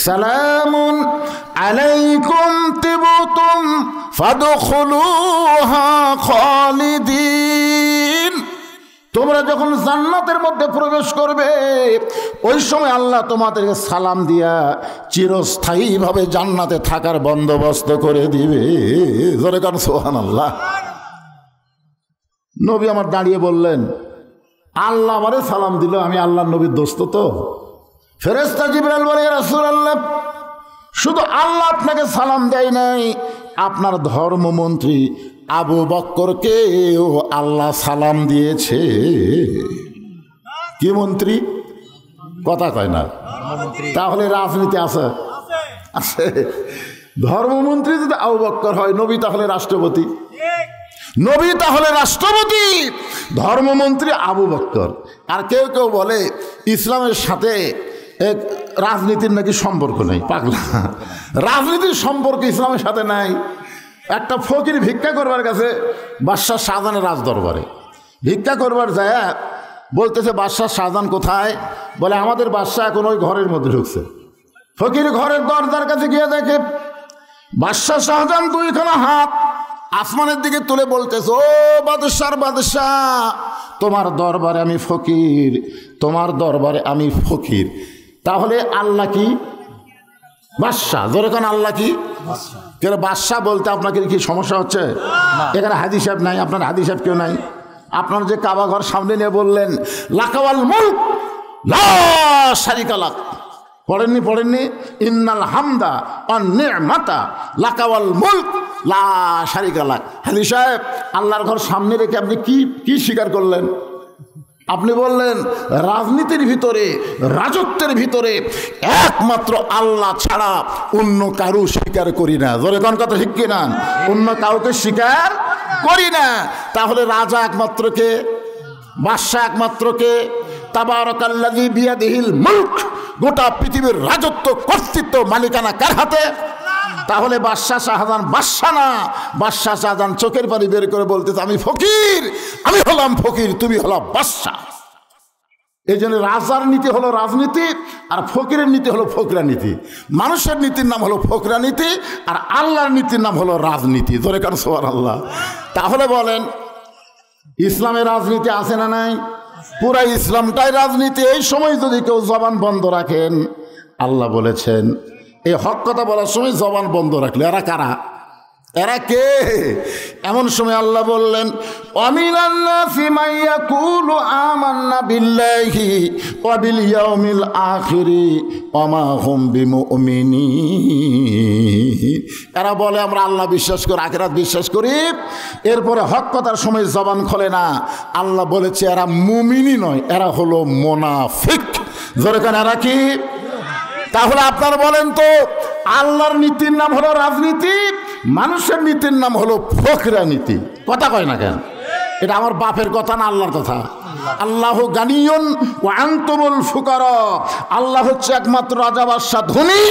সালামুন আলাইকুম তিবতুম ফাদখুলুহা খালিদিন। তোমরা যখন জান্নাতের মধ্যে প্রবেশ করবে ওই সময় আল্লাহ তোমাদেরকে সালাম দিয়া চিরস্থায়ীভাবে জান্নাতে থাকার বন্দোবস্ত করে দিবে। জোরে কান সুবহানাল্লাহ। নবী আমার দাঁড়িয়ে বললেন, আল্লাহ আমারে সালাম দিল, আমি আল্লাহর নবীর দোস্ত তো। ফেরেশতা জিবরাইল বলে, ইয়া রাসূলুল্লাহ, শুধু আল্লাহ আপনাকে সালাম দেয় নাই, আপনার ধর্মমন্ত্রী আবু বকরকেও আল্লাহ সালাম দিয়েছে। কি মন্ত্রী? কথা কয় না। তাহলে রাজনীতি আছে? আছে। ধর্মমন্ত্রী যদি আবু বকর হয়, নবী তাহলে রাষ্ট্রপতি। নবী তাহলে রাষ্ট্রপতি, ধর্মমন্ত্রী আবু বকর। আর কেউ কেউ বলে ইসলামের সাথে এক রাজনীতির নাকি সম্পর্ক নেই। পাগলা, রাজনীতির সম্পর্ক ইসলামের সাথে নাই। একটা ফকির ভিক্ষা করবার কাছে বাদশাহ শাহজাহানের রাজ দরবারে ভিক্ষা করবার যায়, বলতেছে বাদশাহ শাহজাহান কোথায়? বলে আমাদের বাদশাহ এখন ওই ঘরের মধ্যে ঢুকছে। ফকির ঘরের দরজার কাছে গিয়ে দেখে বাদশাহ শাহজাহান দুইখানা হাত আসমানের দিকে তুলে বলতেছে, ও বাদশার বাদশাহ, তোমার দরবারে আমি ফকির, তোমার দরবারে আমি ফকির। তাহলে আল্লাহ কি? বাদশাহ। জোরে কোন আল্লাহ কি? কেন বাদশাহ বলতে আপনাকে কি সমস্যা হচ্ছে? এখানে হাদী সাহেব নাই, আপনার হাদী সাহেব কেউ নাই। আপনার যে কাবা ঘর সামনে নিয়ে বললেন লাকাওয়াল মুলক লা শারিকা লাক, পড়েননি? ইন্নাল হামদা ওয়ান নি'মাতা লাকাওয়াল মুলক লা শারিকা লাক। হাদী সাহেব, আল্লাহর ঘর সামনে রেখে আপনি কি স্বীকার করলেন? আপনি বললেন রাজনীতির ভিতরে, রাজত্বের ভিতরে একমাত্র আল্লাহ ছাড়া অন্য কারু স্বীকার করি না। জোরে কোন কথা ঠিক কিনা? অন্য কাউকে স্বীকার করি না। তাহলে রাজা একমাত্র কে? বাদশাহ একমাত্র কে? তাবারাকাল্লাযী বিয়াদিহিল মুলক, গোটা পৃথিবীর রাজত্ব, কর্তৃত্ব, মালিকানা কার হাতে? তাহলে বাদশাহ শাহজাহান বাদশাহ না, বাদশাহ শাহজাহান চোখের পানি বের করে বলতেছে, আমি ফকির, আমি হলাম ফকির, তুমি হলো বাদশাহ। এই জন্য রাজার নীতি হলো রাজনীতি, আর ফকিরের নীতি হলো ফকরা নীতি। মানুষের নীতির নাম হলো ফকরা নীতি, আর আল্লাহর নীতির নাম হলো রাজনীতি। ধরে কারণ সুবহানাল্লাহ। তাহলে বলেন ইসলামের রাজনীতি আছে না নাই? পুরা ইসলামটাই রাজনীতি। এই সময় যদি কেউ জবান বন্ধ রাখেন, আল্লাহ বলেছেন এই হক কথা বলার সময় জবান বন্ধ রাখলে এরা কারা? এরা কে? এমন সময় আল্লাহ বললেন, ওয়ামিনান নাসি মান ইয়াকুলু আমান্না বিল্লাহি ওয়া বিল ইয়াউমিল আখিরি ওয়া মা হুম বিমুমিনিন। এরা বলে আমরা আল্লাহ বিশ্বাস করি, আখিরাত বিশ্বাস করি, এরপরে হক কথার সময় জবান খোলে না। আল্লাহ বলেছে এরা মুমিনই নয়, এরা হলো মুনাফিক। জোরে কান এরা কি? তাহলে আপনারা বলেন তো, আল্লাহর নীতির নাম হলো রাজনীতি, মানুষের নীতির নাম হলো ফকরা নীতি। কথা কয় না কেন? এটা আমার বাপের কথা না, আল্লাহর কথা। আল্লাহু গানিয়ুন ওয়া আনতুমুল ফুকারা। আল্লাহ হচ্ছে একমাত্র রাজা, বাদশাহ, ধনী,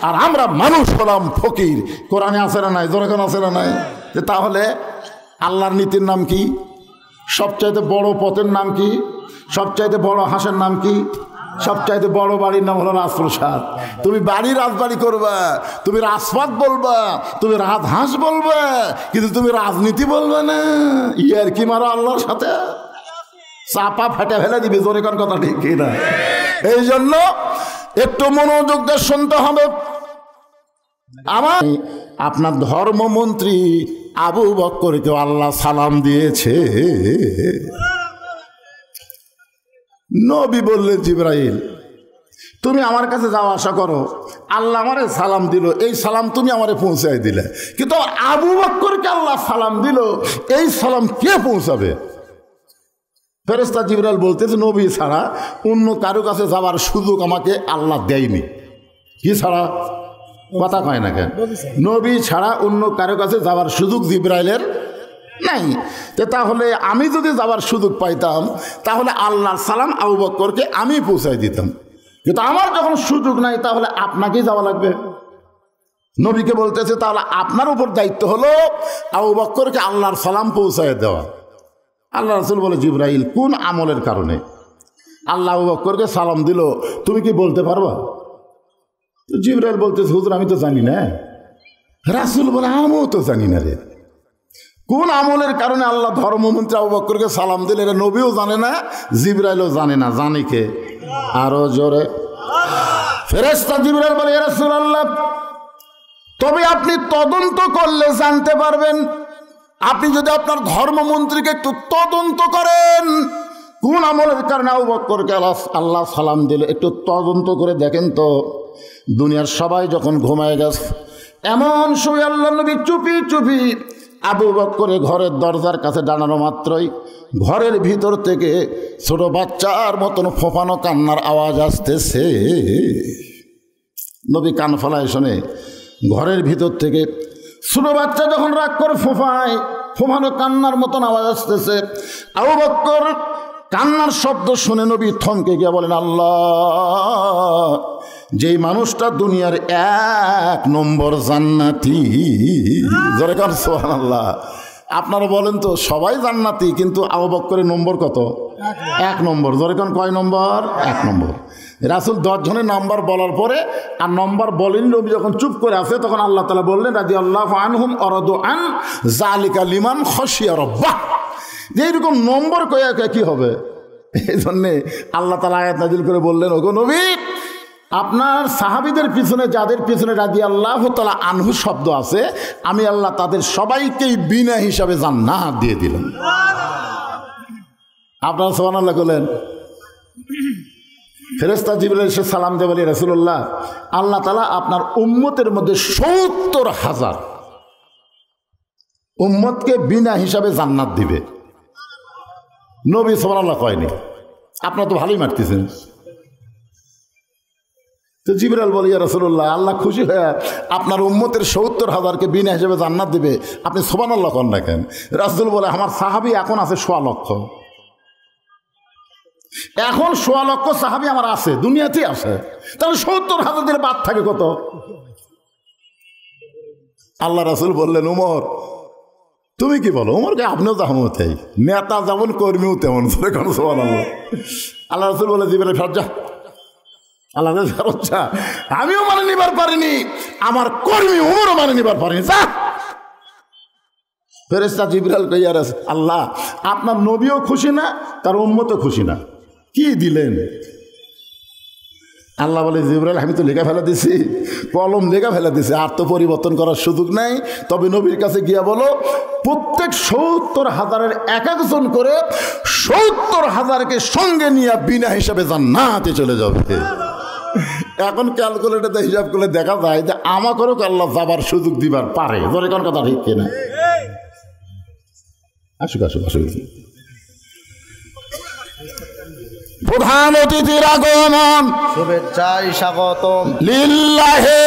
আর আমরা মানুষ হলাম ফকির। কোরআনে আছে না নাই? জোরে কোন আছে না নাই? তাহলে আল্লাহর নীতির নাম কি? সবচাইতে বড় পথের নাম কি? সবচাইতে বড় হাঁসের নাম কি? সবচাইতে বড় বাড়ির নাম হলো রাজপ্রসাদ। তুমি বাড়ি রাজবাড়ি করবা, তুমি রাজপথ বলবা, তুমি রাজহাঁস বলবা, কিন্তু তুমি রাজনীতি বলবে না। ইয়ার কি মারো আল্লাহর সাথে, চাপা ফেটে ফেলে দিবে। জোরে কোন কথা ঠিক কিনা? এই জন্য একটু মনোযোগ দিয়ে শুনতে হবে। আমার আপনার ধর্মমন্ত্রী আবু বকরকে আল্লাহ সালাম দিয়েছে। নবী বললেন, জিবরাইল তুমি আমার কাছে যাওয়া আসা করো, আল্লাহ আমারে সালাম দিল, এই সালাম তুমি আমারে পৌঁছাই দিলে, কিন্তু আবু বকরকে আল্লাহ সালাম দিল, এই সালাম কে পৌঁছাবে? ফেরেশতা জিবরাইল বলতেছে, নবী ছাড়া অন্য কারো কাছে যাওয়ার সুযোগ আমাকে আল্লাহ দেয়নি। কি ছাড়া? কথা কয় না কেন? নবী ছাড়া অন্য কারো কাছে যাওয়ার সুযোগ জিবরাইলের নাই। তাহলে আমি যদি যাওয়ার সুযোগ পাইতাম, তাহলে আল্লাহর সালাম আবু বকরকে আমি পৌঁছাই দিতাম। কিন্তু আমার যখন সুযোগ নাই, তাহলে আপনাকেই যাওয়া লাগবে। নবীকে বলতেছে, তাহলে আপনার উপর দায়িত্ব হলো আবু বকরকে আল্লাহর সালাম পৌঁছায় দেওয়া। আল্লাহ রাসূল বলে, জিবরাইল কোন আমলের কারণে আল্লাহ আবু বকরকে সালাম দিল তুমি কি বলতে পারবা? তো জিবরাইল বলতেছে হুজুর আমি তো জানি না। রাসূল বলে আমিও তো জানি না রে। কোন আমলের কারণে আল্লাহ ধর্মমন্ত্রী আবু বকরকে সালাম দিলে এটা নবীও জানে না, জিবরাইলও জানে না, জানে কে? আরো জোরে। ফেরেশতা জিবরাইল বলে, ইয়া রাসূলুল্লাহ, তবে আপনি তদন্ত করলে জানতে পারবেন। আপনি যদি আপনার ধর্মমন্ত্রীকে একটু তদন্ত করেন, কোন আমলের কারণে আবু বকরকে আল্লাহ সালাম দিলে একটু তদন্ত করে দেখেন তো। দুনিয়ার সবাই যখন ঘুমায় গেছে, এমন সময় আল্লাহ নবী চুপি চুপি আবু বকরের ঘরের দরজার কাছে দাঁড়ানো মাত্রই ঘরের ভিতর থেকে ছোট বাচ্চার মতন ফোঁফানো কান্নার আওয়াজ আসতেছে। নবী কান ফলায় শোনে ঘরের ভিতর থেকে ছোট বাচ্চা যখন রাগ করে ফোঁফায়, ফোঁফানো কান্নার মতন আওয়াজ আসতেছে। আবু বকর কান্নার শব্দ শুনে নবী থমকে গিয়ে বলেন, আল্লাহ, যেই মানুষটা দুনিয়ার 1 নম্বর জান্নাতি। জোরে কার সুবহানাল্লাহ। আপনারা বলেন তো সবাই জান্নাতি, কিন্তু আবু বকরের নম্বর কত? 1 নম্বর। জোরে কান কয় নম্বর? 1 নম্বর। রাসূল 10 জনের নাম্বার বলার পরে আর নম্বর বলেন, নবী যখন চুপ করে আছে তখন আল্লাহ তাআলা বললেন, রাদিয়াল্লাহু আনহুম ওয়ারাদু আন যালিকা লিমান খাশিয়া রাব্বাহ। এইরকম নম্বর কয়া কি হবে? এই জন্যে আল্লাহ তাআলা আয়াত নাজিল করে বললেন, ওগো নবী, আপনার সাহাবীদের পিছনে যাদের পিছনে রাদিয়াল্লাহু তাআলা আনহু শব্দ আছে, আমি আল্লাহ তাদের সবাইকেই বিনা হিসাবে জান্নাত দিয়ে দিলাম। আপনারা সুবহানাল্লাহ বলেন। ফেরেশতা জিবরাইল এসে সালাম দিয়ে বলে, রাসূলুল্লাহ, আল্লাহ তাআলা আপনার উম্মতের মধ্যে ৭০,০০০ উম্মতকে বিনা হিসাবে জান্নাত দিবে। নবী সুবহানাল্লাহ কয়নি, আপনারা তো ভালোই মারতেছেন। তো জিবরাইল বলে, ইয়া রাসূলুল্লাহ, আল্লাহ খুশি হয়ে আপনার উম্মতের ৭০,০০০কে বিনা হিসেবে জান্নাত দিবে, আপনি সুবহানাল্লাহ কন না কেন? রাসূল বলে, আমার সাহাবী এখন আছে ১,০০,০০০। এখন ১,০০,০০০ সাহাবী আমার আছে, দুনিয়াতেই আছে। তাহলে ৭০,০০০ দিলে বাদ থাকে কত? আল্লাহ রাসূল বললেন, উমর, তুমি কি বলো? উমরকে আপনিও জাহামতে, নেতা যেমন কর্মীও তেমন। সুবহানাল্লাহ। আল্লাহ রাসূল বলে, জিবরাইল ফেরত যা। আল্লাহ ফেরত যা, আমিও মানে নিবার পারিনি, আমার কর্মী উমরও মানে নিবার পারিনি, যা। ফেরেশতা জিবরাইল কইয়া, আল্লাহ, আপনার নবীও খুশি না, তার উম্মতও খুশি না, কি দিলেন? আল্লাহ বলে, জিবরাইল, আমি তো লেখা ফেলা দিছি, কলম লেখা ফেলা দিছি, আর তো পরিবর্তন করার সুযোগ নাই। তবে নবীর কাছে গিয়া বলো, প্রত্যেক ৭০,০০০-এর এক একজন করে ৭০,০০০কে সঙ্গে নিয়ে বিনা হিসাবে জান্নাতে চলে যাবে। এখন ক্যালকুলেটারতে হিসাব করলে দেখা যায় যে আমাকেও আল্লাহ যাবার সুযোগ দিবার পারে। ধরে কোন কথা ঠিক কিনা? আসুক আসুক আসুক। প্রধান অতিথির আগমন, শুভেচ্ছায় স্বাগতম। লিল্লাহি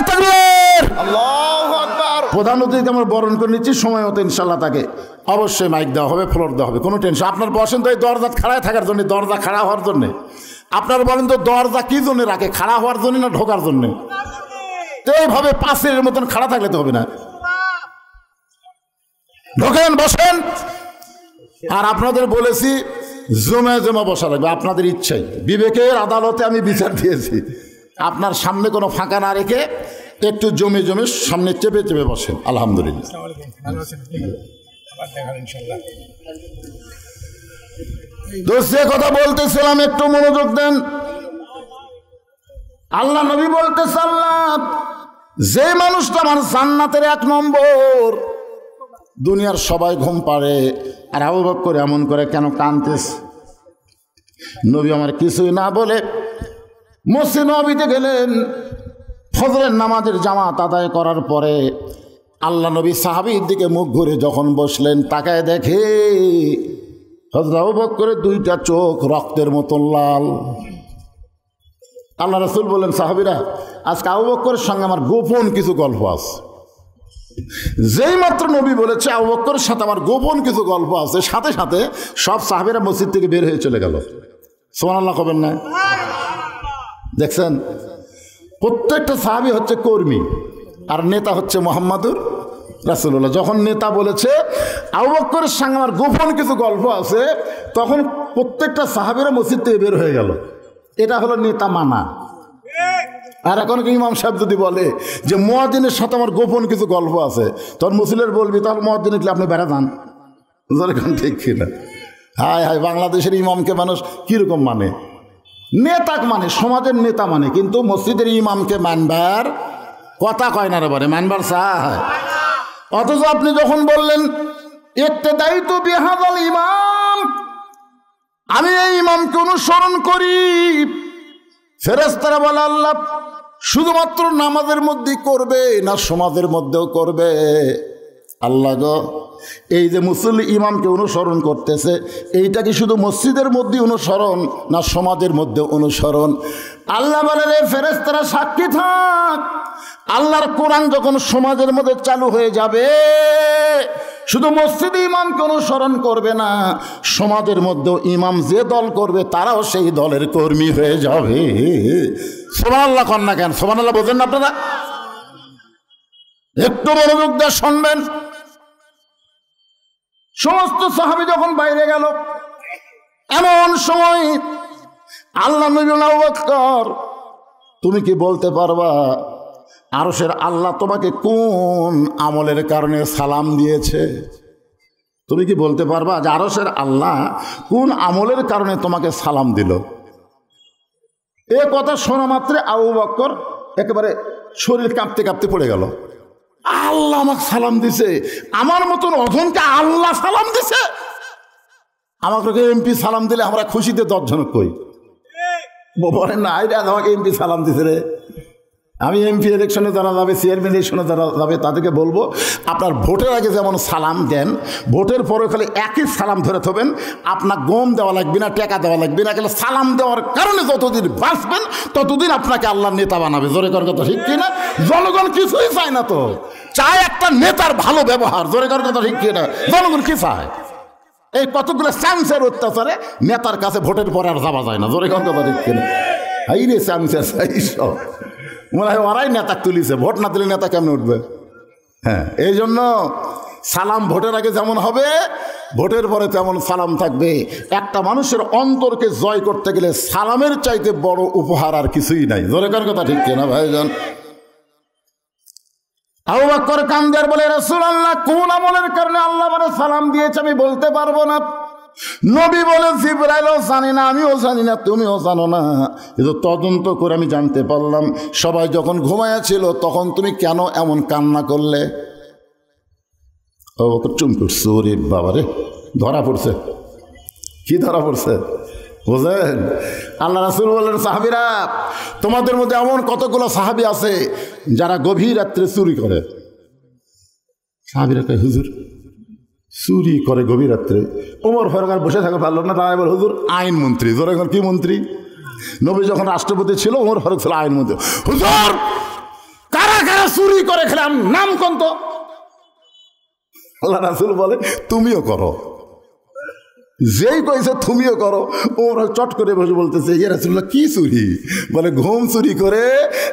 তাকবীর, আল্লাহু আকবার। প্রধান অতিথিকে আমরা বরণ করে নিচ্ছি, সময় মতো ইনশাল্লাহ তাকে অবশ্যই মাইক দেওয়া হবে, ফ্লোর দেওয়া হবে, কোনো টেনশন। আপনার বসেন তো এই দরজা খাড়ায় থাকার জন্য, দরজা খাড়া হওয়ার জন্যে। আপনারা বলেন তো দরজা কি জন্য রাখে? খাড়া হওয়ার জন্য না ঢোকার জন্যে? তো এইভাবে পাশের মতন খাড়া থাকলে তো হবে না। ঢোকেন, বসেন। আর আপনাদের বলেছি জমে জমা বসা লাগবে, আপনাদের ইচ্ছাই। বিবেকের আদালতে আমি বিচার দিয়েছি, আপনার সামনে কোনো ফাঁকা না রেখে একটু জমে জমে সামনে চেপে চেপে বসেন। আলহামদুলিল্লাহ। তো সে কথা বলতেছিলাম, একটু মনোযোগ দেন। আল্লাহ নবী বলতেছে, আল্লাহ, যে মানুষটা আমার জান্নাতের 1 নম্বর, দুনিয়ার সবাই ঘুম পাড়ে, আর আবু বকর এমন করে কেন কাঁদতেছে? নবী আমার কিছুই না বলে মসজিদ নববীতে গেলেন। ফজরের নামাজের জামাত আদায় করার পরে আল্লাহ নবী সাহাবীর দিকে মুখ ঘুরে যখন বসলেন, তাকায় দেখে হযরত আবু বকরের 2টা চোখ রক্তের মতন লাল। আল্লাহ রাসূল বললেন, সাহাবীরা, আজকে আবু বকরের সঙ্গে আমার গোপন কিছু গল্প আছে। যেই মাত্র নবী বলেছে আবু বকরের সাথে আমার গোপন কিছু গল্প আছে, সাথে সাথে সব সাহাবীরা মসজিদ থেকে বের হয়ে চলে গেল। সুবহানাল্লাহ কবেন না? দেখছেন, প্রত্যেকটা সাহাবী হচ্ছে কর্মী, আর নেতা হচ্ছে মুহাম্মাদুর রাসূলুল্লাহ। যখন নেতা বলেছে আবু বকরের সঙ্গে আমার গোপন কিছু গল্প আছে, তখন প্রত্যেকটা সাহাবীরা মসজিদ থেকে বের হয়ে গেল। এটা হলো নেতা মানা। আর এখন ইমাম সাহেব যদি বলে যে মুয়াজ্জিনের সাথে আমার গোপন কিছু গল্প আছে, তখন মুসলিমের বলবি তাহলে মুয়াজ্জিন কি আপনি বেড়া যান, যেরকম ঠিক কিনা? হায় হায়, বাংলাদেশের ইমামকে মানুষ কীরকম মানে, নেতা মানে, সমাজের নেতা মানে, কিন্তু মসজিদের ইমামকে মানবার কথা কয় না রে, বারে মানবার চায়। অথচ আপনি যখন বললেন ইক্তেদাইতু বিহাযাল ইমাম, আমি এই ইমামকে অনুসরণ করি, ফেরেশতারা বলে আল্লাহ শুধুমাত্র নামাজের মধ্যেই করবে না সমাজের মধ্যেও করবে? আল্লাহ গো, এই যে মুসল্লি ইমামকে অনুসরণ করতেছে, এইটা কি শুধু মসজিদের মধ্যে অনুসরণ না সমাজের মধ্যে অনুসরণ? আল্লাহ বলে রে ফেরেশতারা সাক্ষী থাক, আল্লাহর কোরআন যখন সমাজের মধ্যে চালু হয়ে যাবে, শুধু মসজিদে ইমামকে অনুসরণ করবে না, সমাজের মধ্যেও ইমাম যে দল করবে তারাও সেই দলের কর্মী হয়ে যাবে। সুবহানাল্লাহ কন না কেন? সুবহানাল্লাহ বোঝেন না আপনারা? একটু মনোযোগ দিয়ে শুনবেন। সমস্ত সাহাবী যখন বাইরে গেল, এমন সময় আল্লাহ নবী আবু বকর, তুমি কি বলতে পারবা আরশের আল্লাহ তোমাকে কোন আমলের কারণে সালাম দিয়েছে? তুমি কি বলতে পারবা যে আরশের আল্লাহ কোন আমলের কারণে তোমাকে সালাম দিল? এ কথা শোনা মাত্রে আবু বকর একেবারে শরীর কাঁপতে কাঁপতে পড়ে গেল। আল্লাহ আমাকে সালাম দিছে, আমার মতন অধমকে আল্লাহ সালাম দিছে? আমাকে এমপি সালাম দিলে আমরা খুশিতে 10 জন কই বলেন না, আইরা আমাকে এমপি সালাম দিছে রে। আমি এমপি ইলেকশনে যারা যাবে, চেয়ারম্যান ইলেকশনে যারা যাবে, তাদেরকে বলবো আপনার ভোটের আগে যেমন সালাম দেন, ভোটের পরে খালি একই সালাম ধরে থাকবেন, আপনার গম দেওয়া লাগবে না, টাকা দেওয়া লাগবে না, খালি সালাম দেওয়ার কারণে যতদিন বাঁচবেন ততদিন আপনাকে আল্লাহ নেতা বানাবে। জোরে কর কথা ঠিক কিনা? জনগণ কিছুই চায় না, তো চায় একটা নেতার ভালো ব্যবহার। জোরে কর কথা ঠিক কিনা? জনগণ কি চায়? এই কতগুলো চান্সের অত্যাচারে নেতার কাছে ভোটের পরে আর যাওয়া যায় না। জোরে কর কথা ঠিক কিনা? এই রে চান্সের সব মনে হয় ওরাই নেতা তুলিছে, ভোট না দিলে নেতা কেমন উঠবে? হ্যাঁ, এই জন্য সালাম ভোটের আগে যেমন হবে, ভোটের পরে তেমন সালাম থাকবে। একটা মানুষের অন্তরকে জয় করতে গেলে সালামের চাইতে বড় উপহার আর কিছুই নাই। জোরে কার কথা ঠিক কিনা ভাইজান? আবু বকর কান্দে আর বলে, রাসূলুল্লাহ কোন আমলের কারণে আল্লাহ আমারে সালাম দিয়েছে আমি বলতে পারবো না। নবী বলে, জিবরাইলও জানি না, আমিও জানি না, তুমিও জানো না, কিন্তু তদন্ত করে আমি জানতে পারলাম সবাই যখন ঘুমাইয়াছিল তখন তুমি কেন এমন কান্না করলে? ও চুম করছে, ওরে বাবারে, ধরা পড়ছে। কি ধরা পড়ছে বুঝলেন? আল্লাহ রাসূল বললেন, সাহাবীরা, তোমাদের মধ্যে এমন কতগুলো সাহাবী আছে যারা গভীর রাত্রে চুরি করে। সাহাবীরা কয়, হুজুর চুরি করে গভীর রাত্রে? ওমর ফারুক আর বসে থাকতে পারল না, তাই বল হুজুর আইনমন্ত্রী। ধরে এখন কি মন্ত্রী? নবী যখন রাষ্ট্রপতি ছিল, ওমর ফারুক ছিল আইনমন্ত্রী। হুজুর কারা কারা চুরি করে খেলাম নাম কোন তো? আল্লাহ রাসূল বলে, তুমিও করো। যেই কইছে তুমিও করো, ওরা চট করে বসে বলতেছে, ইয়া রাসূলুল্লাহ কি চুরি? বলে, ঘুম চুরি করে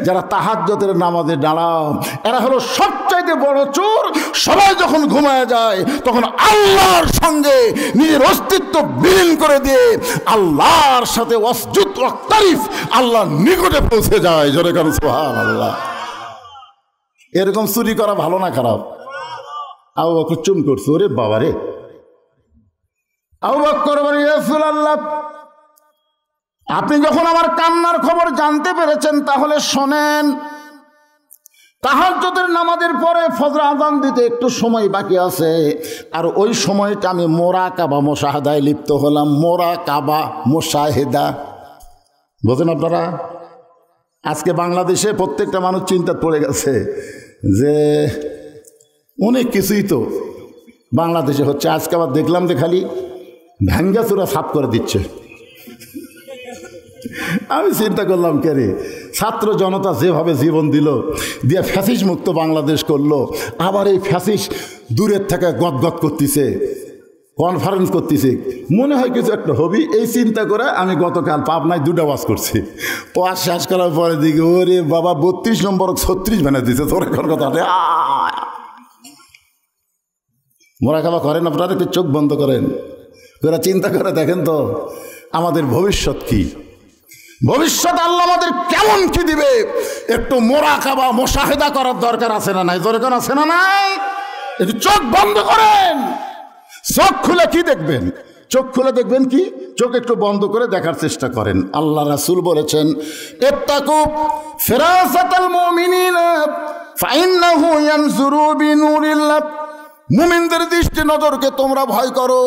যারা তাহাজ্জুদের নামাজে দাঁড়াও, এরা হলো সবচাইতে বড় চোর। সবাই যখন ঘুমায় যায় তখন আল্লাহর সঙ্গে নিজের অস্তিত্ব বিলীন করে দিয়ে আল্লাহর সাথে ওয়াসজুদ ওয়া তারিফ আল্লাহর নিকটে পৌঁছে যায়। জোরে কারণ সুবহানাল্লাহ। এরকম চুরি করা ভালো না খারাপ? আবু বকর চুম করছে, ওরে বাবারে। আবু বকর বলে, ইয়া রাসূলুল্লাহ, আপনি যখন আমার কান্নার খবর জানতে পেরেছেন তাহলে শোনেন, তাহাজ্জুদের নামাজের পরে ফজর আযান দিতে একটু সময় বাকি আছে, আর ওই সময়টা আমি মোরাকাবা মুশাহাদায় লিপ্ত হলাম। মোরাকাবা মুশাহিদা বোঝেন আপনারা? আজকে বাংলাদেশে প্রত্যেকটা মানুষ চিন্তা পড়ে গেছে যে অনেক কিছুই তো বাংলাদেশে হচ্ছে। আজকে আবার দেখলাম যে খালি ভাঙ্গাচুরা সাফ করে দিচ্ছে। আমি চিন্তা করলাম, কে রে, ছাত্র জনতা যেভাবে জীবন দিল, দিয়ে ফ্যাসিস মুক্ত বাংলাদেশ করলো, আবার এই ফ্যাসিস দূরের থেকে গদগদ করতেছে, কনফারেন্স করতেছে, মনে হয় কিছু একটা হবি। এই চিন্তা করে আমি গতকাল পাবনায় 2টা ওয়াজ করছি। ওয়াজ শেষ করার পরে দিকে, ওরে বাবা 32 নম্বর 36 বানিয়ে দিচ্ছে। তোর এখন কথা মোরাকাবা করেন আপনারা? একটু চোখ বন্ধ করেন, ওরা চিন্তা করে দেখেন তো আমাদের ভবিষ্যৎ কি। ভবিষ্যৎ আল্লাহ আমাদের কেমন কি দিবে একটু মোরাকাবা মুশাহিদা করার দরকার আছে না নাই? দরকার আছে না নাই? একটু চোখ বন্ধ করেন, চোখ খুলে কি দেখবেন? চোখ খুলে দেখবেন কি? চোখ একটু বন্ধ করে দেখার চেষ্টা করেন। আল্লাহ রাসূল বলেছেন, ইত্তাকু ফিরাসাতাল মুমিনিনা ফাইন্নাহু ইয়ানজুরু বিনুরিল্লাহ। মুমিনদের দৃষ্টি নজরকে তোমরা ভয় করো।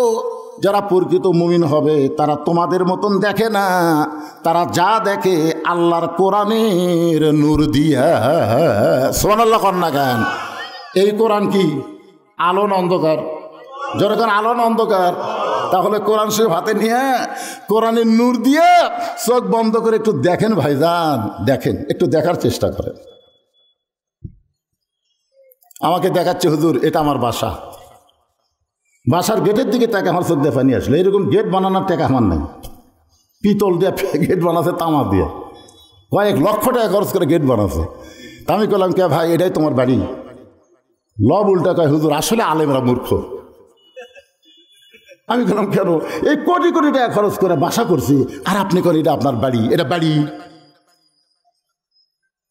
যারা প্রকৃত মুমিন হবে তারা তোমাদের মতন দেখে না, তারা যা দেখে আল্লাহর কোরআনের নূর দিয়া। সুবহানাল্লাহ কন্যা গান। এই কোরআন কি আলো না অন্ধকার? যখন আলো না অন্ধকার, তাহলে কোরআন শরীফ হাতে নিয়ে কোরআনের নূর দিয়ে চোখ বন্ধ করে একটু দেখেন ভাইজান, দেখেন, একটু দেখার চেষ্টা করেন। আমাকে দেখাচ্ছে হুজুর এটা আমার বাসা, বাসার গেটের দিকে টাকা আমার চোখ দিয়ে পানি আসলো। এরকম গেট বানানোর টাকা আমার নেই, পিতল দিয়ে গেট বানাচ্ছে, তামা দিয়ে কয়েক লক্ষ টাকা খরচ করে গেট বানাচ্ছে। আমি বললাম কে ভাই এটাই তোমার বাড়ি? লব উল্টা কয় হুজুর আসলে আলেমরা মূর্খ। আমি বললাম কেন? এই কোটি কোটি টাকা খরচ করে বাসা করছি আর আপনি করেন এটা আপনার বাড়ি? এটা বাড়ি?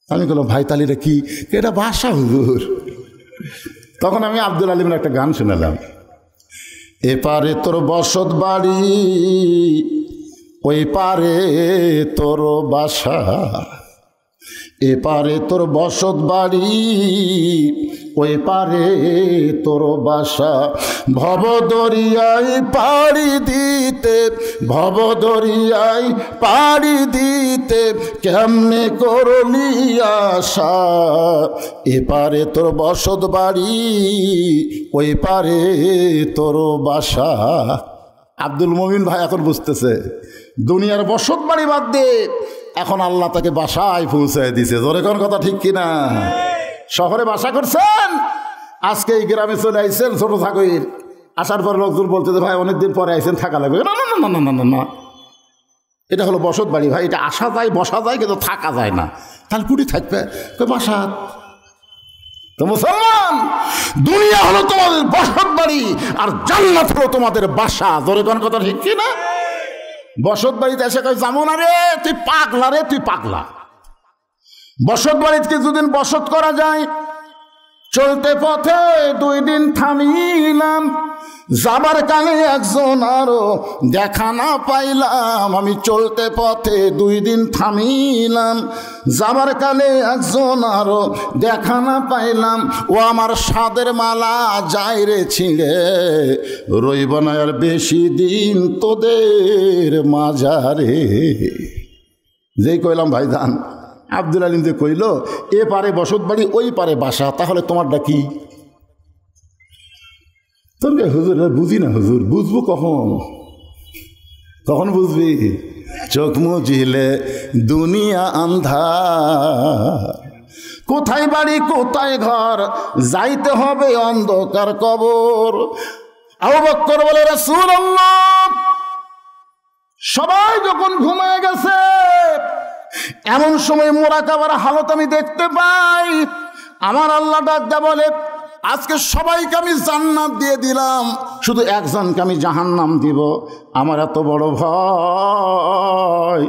আমি বললাম ভাই তাহলে এটা কি? এটা বাসা হুজুর। তখন আমি আব্দুল আলিমের একটা গান শুনালাম, এপারে তোর বসত বাড়ি, ওই পারে তোর বাসা, এপারে তোর বসত বাড়ি, ওই পারে তোর বাসা। ভব দরিয়ায় পাড়ি দিতে, ভব দরিয়ায় পাড়ি দিতে কেমনে করলি আশা, এপারে তোর বসত বাড়ি, ওই পারে তোর বাসা। আব্দুল মমিন ভাই এখন বুঝতেছে দুনিয়ার বসত বাড়ি বাদ দিয়ে এখন আল্লাহ তাকে বাসায় পৌঁছায় দিছে। জোরে কোন কথা ঠিক কিনা? শহরে বাসা করছেন, আজকে এই গ্রামে চলে আইছেন ছোট থাকইর, আসার পর লোকজন বলতে যে ভাই অনেকদিন পরে আইছেন, থাকা লাগবে। না না না না না না না, এটা হলো বসত বাড়ি ভাই, এটা আসা যায় বসা যায় কিন্তু থাকা যায় না। তাহলে কুটি থাকবে বাসাত? তো মুসলমান, দুনিয়া হলো তোমাদের বসত বাড়ি আর জান্নাত হলো তোমাদের বাসা। জোরে কোন কথা ঠিক কিনা? বসত বাড়িতে এসে কয় যেমন আরে তুই পাগলা রে, তুই পাগলা। বসত বাড়িতে দুদিন বসত করা যায়, চলতে পথে 2 দিন থামিলাম, যাবার কালে একজন আরো দেখা না পাইলাম। আমি চলতে পথে 2 দিন থামিলাম, যাবার কালে একজন আরো দেখা না পাইলাম। ও আমার সাদের মালা যায় রে ছিঁড়ে, রইব না আর বেশি দিন তোদের মাঝারে। যেই কইলাম ভাইজান, আব্দুল আলিম যে কইল এ পারে বসত বাড়ি ওই পারে বাসা, তাহলে তোমারটা কি? তোর হুজুর বুঝি না হুজুর। বুঝবো কখন? কখন বুঝবি? চোখ মুজিলে দুনিয়া আন্ধার, কোথায় বাড়ি কোথায় ঘর, যাইতে হবে অন্ধকার কবর। আবু বকর বলে রাসূলুল্লাহ, সবাই যখন ঘুমায় গেছে এমন সময় মুরাকাবার হালত আমি দেখতে পাই। আমার আল্লাহ ডাক দেয়া বলে, আজকে সবাইকে আমি জান্নাত দিয়ে দিলাম, শুধু একজনকে আমি জাহান্নাম দিব। আমার এত বড় ভয়,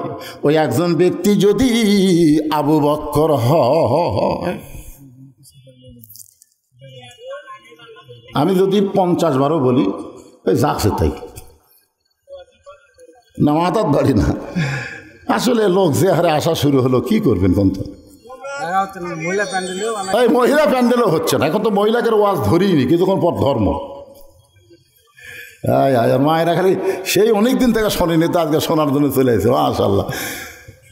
ওই একজন ব্যক্তি যদি আবু বকর হয়। আমি যদি 50 বারও বলি ওই যাচ্ছে তাই না, মাথার বাড়ি না। আসলে লোক যে হারে আসা শুরু হলো, কি করবেন কোন? তো এই মহিলা প্যান্ডেলও হচ্ছে না এখন, তো মহিলাকে ওয়াজ ধরিনি কিছুক্ষণ পর ধর্ম। মায়েরা খালি সেই অনেক দিন থেকে শোনেনি, তো আজকে শোনার জন্য চলে এসেছে। মাশাআল্লাহ,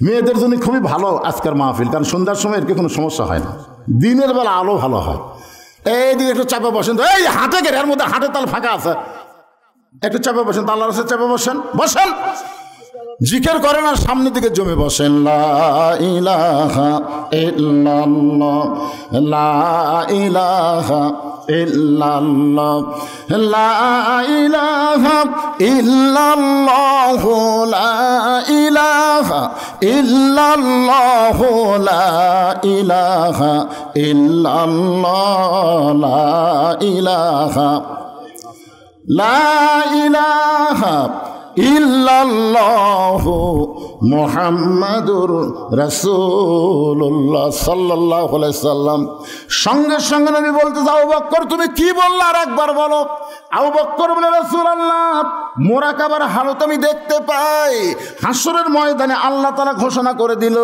মেয়েদের জন্য খুবই ভালো আজকের মাহফিল, কারণ সন্ধ্যার সময় এর কোনো সমস্যা হয় না, দিনের বেলা আলো ভালো হয়। এই দিকে একটু চাপে বসেন তো, এই হাটে গেলে এর মধ্যে হাটে তাল ফাঁকা আছে, একটু চাপে বসেন তো, আল্লাহর কাছে চাপে বসেন, বসেন, জিকির করেন আর সামনের দিকে জমে বসেন। লা ইলাহা ইল্লাল্লাহ, লা ইলাহা ইল্লাল্লাহ, লা ইলাহা ইল্লাল্লাহ, লা ইলাহা ইল্লাল্লাহ, লা ইলাহা ইল্লাল্লাহ, লা ইলাহা, লা ইলাহা ইল্লাল্লাহু মুহাম্মাদুর রাসূলুল্লাহ সাল্লাল্লাহু আলাইহি সাল্লাম। সঙ্গে সঙ্গে নবী বলতে, আবু বকর তুমি কি বললা আর একবার বলো। আবু বকর বলে, রাসূলুল্লাহ মোরাকাবার হালত আমি দেখতে পাই। হাসরের ময়দানে আল্লাহ তাআলা ঘোষণা করে দিল,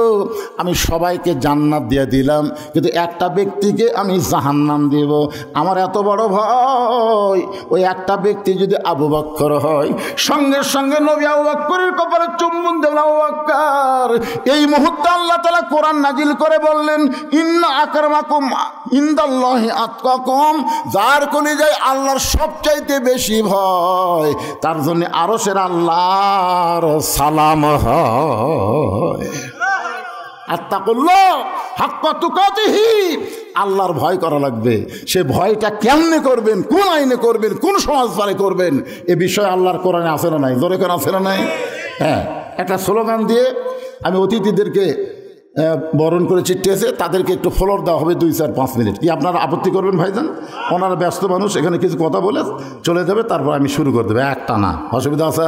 আমি সবাইকে জান্নাত দিয়ে দিলাম, কিন্তু একটা ব্যক্তিকে আমি জাহান্নাম দেব। আমার এত বড় ভয়, ওই একটা ব্যক্তি যদি আবু বকর হয়। সঙ্গে সঙ্গে নবী আবু বকরের কপালে চুম্বন দিলেন। আবু বকর, এই মুহূর্তে আল্লাহ তাআলা কোরআন নাজিল করে বললেন, ইন্না আকরামাকুম ইনদাল্লাহি আতকাকুম, যার কলিজায় আল্লাহর সবচাইতে বেশি ভয়, তার জন্য আরশের আল্লাহর সালাম হয়। আত্তাকুল্লাহ হাক্কা তুকাতিহি, আল্লাহর ভয় করা লাগবে। সে ভয়টা কেমনে করবেন, কোন আইনে করবেন, কোন সমাজ পারে করবেন, এ বিষয়ে আল্লাহর কোরআনে আছে না নাই? জোরে করে আছে না নাই? হ্যাঁ, একটা স্লোগান দিয়ে আমি অতিথিদেরকে বরণ করে চিঠিয়েছে, তাদেরকে একটু ফ্লোর দেওয়া হবে 2-4-5 মিনিট। কি আপনারা আপত্তি করবেন ভাইজান? ওনারা ব্যস্ত মানুষ, এখানে কিছু কথা বলে চলে যাবে, তারপর আমি শুরু করে দেবো একটা না। অসুবিধা আছে?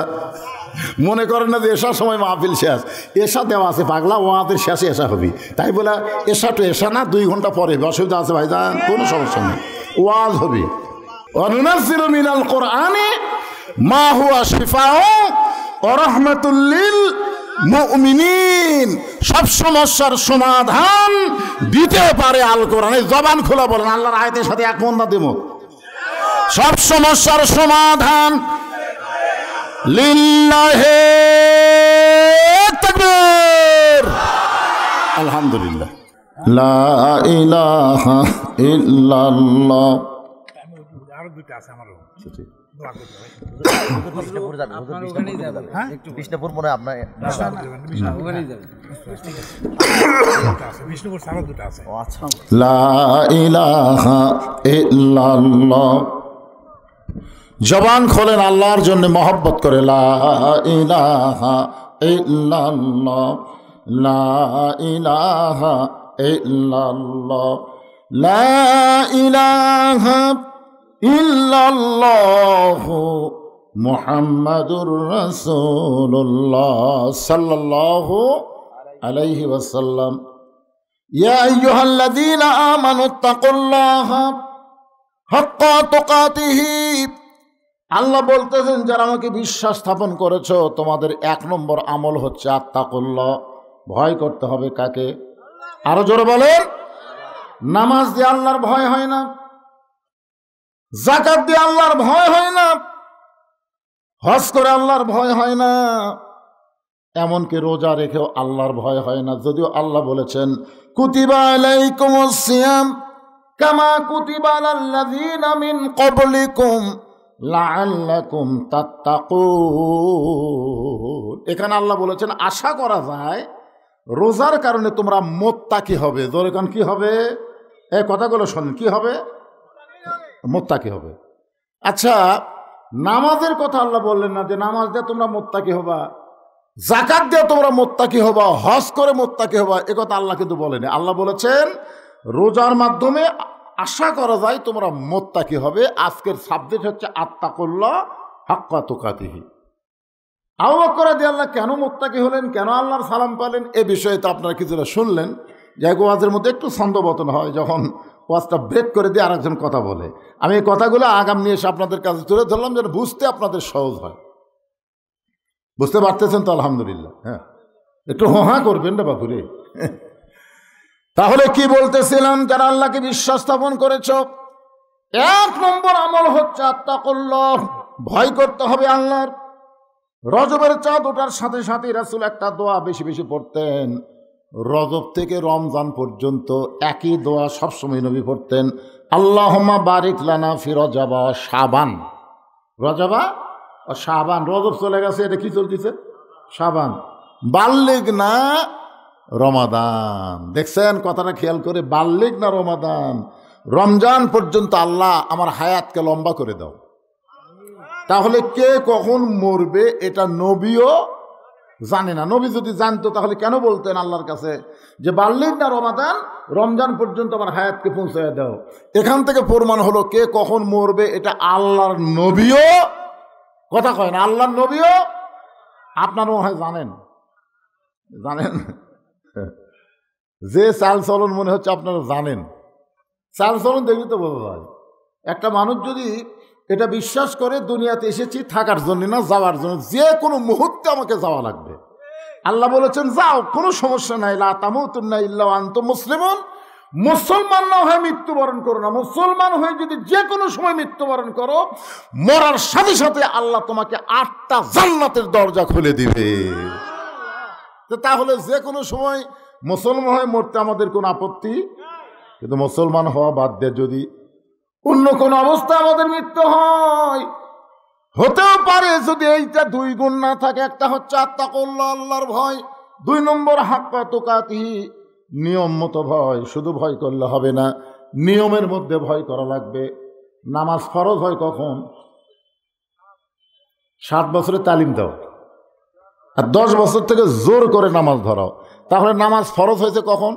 মনে করেন না যে এসার সময় মাহফিল শেষ, এসা দেওয়া আছে পাগলা, ওয়াদের শেষে এসা হবি, তাই বলে এসা টু এসা না 2 ঘন্টা পরে হবে। অসুবিধা আছে ভাইজান? কোনো সমস্যা নেই, ওয়াজ হবে। ওয়ানুনাজ্জিলু মিনাল কোরআনি মা হুয়া শিফাউ ওয়া রাহমাতুল লিল মুমিনিন, সব সমস্যার সমাধান দিতে পারে আল কোরআনে। জবান খোলা বলেন, আল্লাহর আয়াতের সাথে এক মন না দেবো। সব সমস্যার সমাধান লিল্লাহে তাকবীর, আলহামদুলিল্লাহ, লা ইলাহা ইল্লাল্লাহ। আরো দুটো আছে আমারও। বিষ্ণুপুর মনে আপনার বিষ্ণুপুর আরো দুটো আছে। লা ইলাহা ইল্লাল্লাহ। জবান খোলেন, আল্লাহর জন্য মহব্বত করে, লা ইলাহা ইল্লাল্লাহ, লা ইলাহা ইল্লাল্লাহ, লা ইলাহা ইল্লাল্লাহ মুহাম্মাদুর রাসূলুল্লাহ সাল্লাল্লাহু আলাইহি ওয়াসাল্লাম। ইয়া আইয়ুহাল্লাযীনা আমানুত্তাকুল্লাহা হাক্কা তুকাতিহি, আল্লাহ বলতেছেন যারা আমাকে বিশ্বাস স্থাপন করেছো, তোমাদের 1 নম্বর আমল হচ্ছে আত্তাকুল্লাহ, ভয় করতে হবে কাকে? আরো জোরে বলেন। নামাজ দিয়ে আল্লাহর ভয় হয় না, যাকাত দিয়ে আল্লাহর ভয় হয় না, হজ করে আল্লাহর ভয় হয় না, এমনকি রোজা রেখেও আল্লাহর ভয় হয় না। যদিও আল্লাহ বলেছেন, কুতিবা আলাইকুমুস সিয়াম কামা কুতিবা আলাল্লাযীনা মিন ক্বাবলিকুম লাআল্লাকুম তাত্তাকুন। এখানে আল্লাহ বলেছেন আশা করা যায় রোজার কারণে তোমরা মুত্তাকি হবে। জোরে কোন কি হবে? এই কথাগুলো শোনেন, কি হবে? মুত্তাকি হবে। আচ্ছা, নামাজের কথা আল্লাহ বললেন না যে নামাজ দিয়ে তোমরা মুত্তাকি হবা, যাকাত দিয়ে তোমরা মুত্তাকি হবা, হজ করে মুত্তাকি হবা, এ কথা আল্লাহ কিন্তু বলেনি। আল্লাহ বলেছেন রোজার মাধ্যমে আশা করা যায় তোমরা মুত্তাকি হবে। আজকের সাবজেক্ট হচ্ছে আত্তাকুল্লাহ হাক্কা তুকাতিহি। আবু বকর রাদিয়াল্লাহু কেন মুত্তাকি হলেন, কেন আল্লাহর সালাম পেলেন, এ বিষয়ে তো আপনারা কিছুটা শুনলেন। যে ওয়াজের মধ্যে একটু ছন্দপতন হয়, যখন ওয়াজটা ব্রেক করে দিয়ে আরেকজন কথা বলে। আমি এই কথাগুলো আগাম নিয়ে এসে আপনাদের কাছে তুলে ধরলাম যেন বুঝতে আপনাদের সহজ হয়। বুঝতে পারতেছেন তো? আলহামদুলিল্লাহ। হ্যাঁ, একটু হোহা করবেন না বাপুরে। তাহলে কি বলতেছিলাম, যারা আল্লাহকে বিশ্বাস স্থাপন করেছ, 1 নম্বর আমল হচ্ছে আত্তাকুল্লাহ, ভয় করতে হবে আল্লাহর। রজবের চাঁদ ওঠার সাথে সাথে রাসূল একটা দোয়া বেশি বেশি পড়তেন। রজব থেকে রমজান পর্যন্ত একই দোয়া সবসময় নবী পড়তেন, আল্লাহুম্মা বারিক লানা ফি রজবা শাবান। রজবা ও শাবান, রজব চলে গেছে, এটা কি চলতেছে? শাবান। বাল্লিগ না রমাদান। দেখছেন কথাটা খেয়াল করে, বাল্লিগ না রমাদান, রমজান পর্যন্ত আল্লাহ আমার হায়াতকে লম্বা করে দাও। তাহলে কে কখন মরবে এটা নবীও জানে না। নবী যদি জানতো তাহলে কেন বলতেন আল্লাহর কাছে যে বাল্লিগ না রমাদান, রমজান পর্যন্ত আমার হায়াতকে পৌঁছায় দাও। এখান থেকে প্রমাণ হলো কে কখন মরবে এটা আল্লাহর নবীও কথা কয় না, আল্লাহর নবীও আপনারও হয় জানেন। জানেন, যে চাল চলন মনে হচ্ছে আপনারা জানেন, চাল চলন দেখলে তো বোঝা যায়। একটা মানুষ যদি এটা বিশ্বাস করে দুনিয়াতে এসেছি থাকার জন্য না যাওয়ার জন্য, যে কোনো মুহূর্তে আমাকে যাওয়া লাগবে, আল্লাহ বলেছেন যাও, কোনো সমস্যা নাই, লা তামুতুন্না ইল্লা ওয়া আনতুম মুসলিমুন। মুসলমান না হয়ে মৃত্যুবরণ করো না, মুসলমান হয়ে যদি যে কোনো সময় মৃত্যুবরণ করো, মরার সাথে সাথে আল্লাহ তোমাকে 8টা জান্নাতের দরজা খুলে দিবে। তো তাহলে যে কোনো সময় মুসলমান হয়ে মরতে আমাদের কোনো আপত্তি, কিন্তু মুসলমান হওয়া বাদ দিয়ে যদি অন্য কোনো অবস্থায় আমাদের মৃত্যু হয়, হতেও পারে যদি এইটা 2 গুণ না থাকে। একটা হচ্ছে আত্তাকুল্লাহ, আল্লাহর ভয়। 2 নম্বর হাক্কা তুকাতিহি, নিয়ম মতো ভয়। শুধু ভয় করলে হবে না, নিয়মের মধ্যে ভয় করা লাগবে। নামাজ ফরজ হয় কখন? 7 বছরে তালিম দাও, আর 10 বছর থেকে জোর করে নামাজ ধরাও। তাহলে নামাজ ফরজ হয়েছে কখন?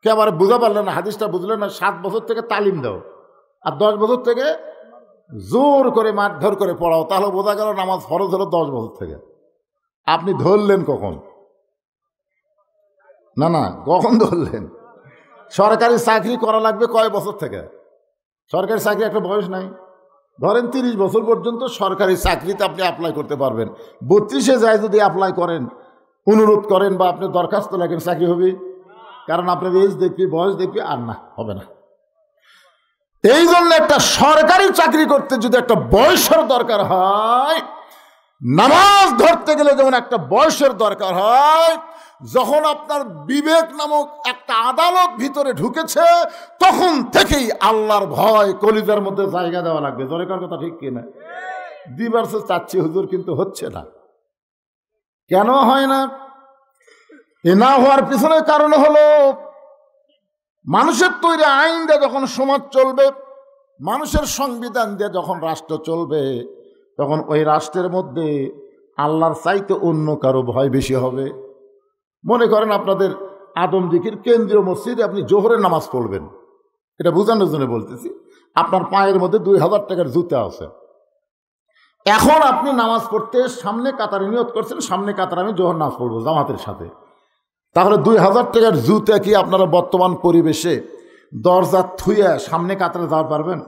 কে আবার বুঝা পারলেন না, হাদিসটা বুঝলেন না? 7 বছর থেকে তালিম দাও আর 10 বছর থেকে জোর করে মারধর করে পড়াও, তাহলে বোঝা গেল নামাজ ফরজ হলো 10 বছর থেকে। আপনি ধরলেন কখন? না না, কখন ধরলেন? সরকারি চাকরি করা লাগবে কয় বছর থেকে? সরকারি চাকরি একটা বয়স নাই। ধরেন 30 বছর পর্যন্ত সরকারি চাকরিতে আপনি অ্যাপ্লাই করতে পারবেন। 32-এ যায় যদি অ্যাপ্লাই করেন, অনুরোধ করেন বা আপনি দরখাস্ত লাগেন, চাকরি হবে? কারণ আপনার এজ দেখবি, বয়স দেখবি, আর না, হবে না। এই জন্য একটা সরকারি চাকরি করতে যদি একটা বয়সের দরকার হয়, নামাজ ধরতে গেলে যেমন একটা বয়সের দরকার হয়, যখন আপনার বিবেক নামক একটা আদালত ভিতরে ঢুকেছে, তখন থেকেই আল্লাহর ভয় কলিজার মধ্যে জায়গা দেওয়া লাগবে। জোরেকার কথা ঠিক কিনা? দিবার সে চাচ্ছি হুজুর, কিন্তু হচ্ছে না। কেন হয় না? এ না হওয়ার পিছনে কারণ হলো, মানুষের তৈরি আইন দিয়ে যখন সমাজ চলবে, মানুষের সংবিধান দিয়ে যখন রাষ্ট্র চলবে, তখন ওই রাষ্ট্রের মধ্যে আল্লাহর চাইতে অন্য কারো ভয় বেশি হবে। মনে করেন আপনাদের আদমদিঘির কেন্দ্রীয় মসজিদে আপনি জোহরের নামাজ পড়বেন, এটা বোঝানোর জন্য বলতেছি। আপনার পায়ের মধ্যে 2000 টাকার জুতা আছে। এখন আপনি নামাজ পড়তে সামনে কাতারে নিয়ত করছেন, সামনে কাতারে আমি জোহর নামাজ পড়বো জামাতের সাথে। তাহলে 2000 টাকার জুতা কি আপনারা বর্তমান পরিবেশে দরজা থুইয়া সামনে কাতারে যাওয়ার পারবেন?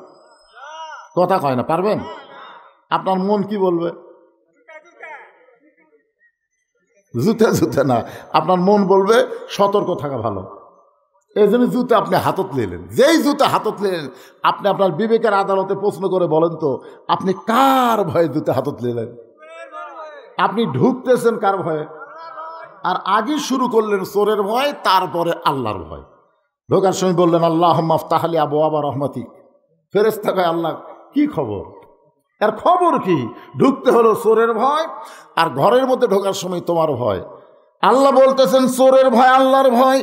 কথা কয় না, পারবেন? আপনার মন কি বলবে? জুতা জুতা না, আপনার মন বলবে সতর্ক থাকা ভালো। এই জন্য জুতা আপনি হাতত নিলেন। যেই জুতা হাতত নিলেন, আপনি আপনার বিবেকের আদালতে প্রশ্ন করে বলেন তো, আপনি কার ভয়ে জুতা হাতত নিলেন? আপনি ঢুকতেছেন কার ভয়ে? আর আগে শুরু করলেন চোরের ভয়, তারপরে আল্লাহর ভয়। ঢোকার সময় বললেন আল্লাহুম্মা আফতাহ লি আবওয়াবা রাহমাতিক। ফেরেশতা কয় আল্লাহ কি খবর? এর খবর কি? ঢুকতে হলো চোরের ভয়, আর ঘরের মধ্যে ঢোকার সময় তোমার ভয়। আল্লাহ বলতেছেন চোরের ভয় আল্লাহর ভয়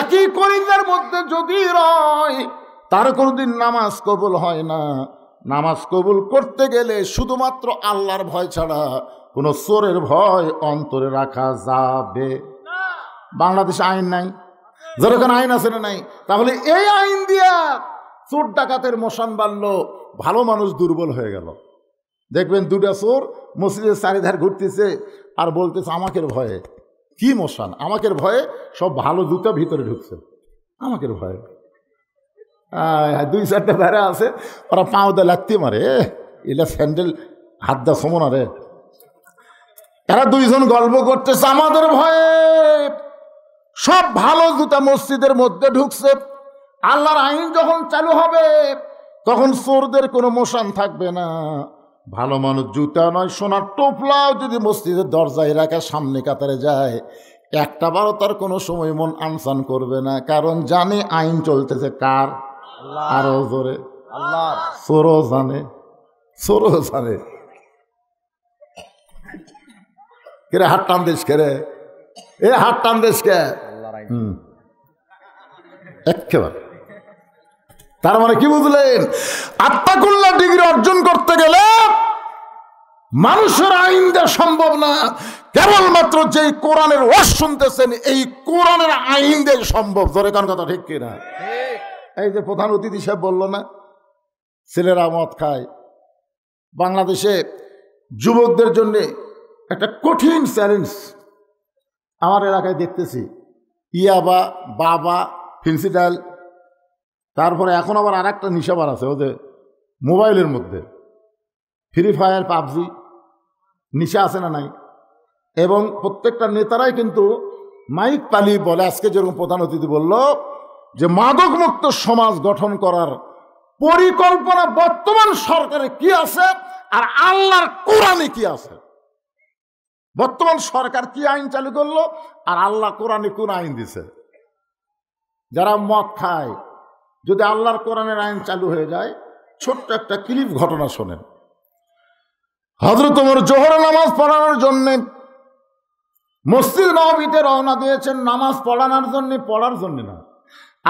একই কলিজার মধ্যে যদি রয়, তার কোনোদিন নামাজ কবুল হয় না। নামাজ কবুল করতে গেলে শুধুমাত্র আল্লাহর ভয় ছাড়া কোনো চোরের ভয় অন্তরে রাখা যাবে। বাংলাদেশে আইন নাই, যেরকম আইন আছে না নাই? তাহলে এই আইন দিয়া চোর ডাকাতের মশান বাড়লো, ভালো মানুষ দুর্বল হয়ে গেল। দেখবেন 2টা চোর মসজিদের চারিধার ঘুরতেছে আর বলতেছে আমাকের ভয়ে। কি মশান? আমাকের ভয়ে সব ভালো জুতা ভিতরে ঢুকছে, আমাকের ভয়ে। 2-4টা বেড়া আছে, ওরা পাও দা লাগতে মারে, এলা স্যান্ডেল হাত দা সমনা রে। এরা 2 জন গল্প করতেছে আমাদের ভয়ে। সব ভালো জুতা মসজিদের মধ্যে ঢুকছে। আল্লাহর আইন যখন চালু হবে, তখন চোরদের কোনো মোশন থাকবে না। ভালো মানুষ জুতা নয়, সোনার টোপলাও যদি মসজিদের দরজায় রাখা সামনে কাতারে যায়, একটা বারও তার কোনো সময় মন আনসান করবে না, কারণ জানে আইন চলতেছে কার? আরো জোরে আল্লাহ। চোরও জানে, চোরও জানে। কেরে হাত টান দিস, কেরে এ হাত টান দিস কে? একেবারে। তার মানে কি বুঝলেন? আত্তাকুল্লাহ ডিগ্রি অর্জন করতে গেলে মানুষের আইন দেওয়া সম্ভব না। কেবলমাত্র যেই কোরআনের ওয়াজ শুনতেছেন, এই কোরআনের আইন দিয়ে সম্ভব। জোরে কান কথা ঠিক কিনা? এই যে প্রধান অতিথি সাহেব বললো না, ছেলেরা মদ খায়। বাংলাদেশে যুবকদের জন্য একটা কঠিন চ্যালেঞ্জ। আমার এলাকায় দেখতেছি ইয়াবা, বাবা, ফিনসিডাল, তারপরে এখন আবার আর একটা নিশাবার আছে ওদের মোবাইলের মধ্যে, ফ্রি ফায়ার, পাবজি, নিশা আছে না নাই? এবং প্রত্যেকটা নেতারাই কিন্তু মাইক পালি বলে, আজকে যেরকম প্রধান অতিথি বলল যে মাদকমুক্ত সমাজ গঠন করার পরিকল্পনা বর্তমান সরকারে কি আছে আর আল্লাহর কোরআনে কি আছে। বর্তমান সরকার কি আইন চালু করলো আর আল্লাহ কোরআনে কোন আইন দিছে। যারা মদ খায়, যদি আল্লাহর কোরআনের আইন চালু হয়ে যায়, ছোট্ট একটা ক্লিপ ঘটনা শোনেন। হযরত ওমর জোহর নামাজ পড়ানোর জন্য মসজিদ নববীতে রওনা দিয়েছেন, নামাজ পড়ানোর জন্য, পড়ার জন্য না।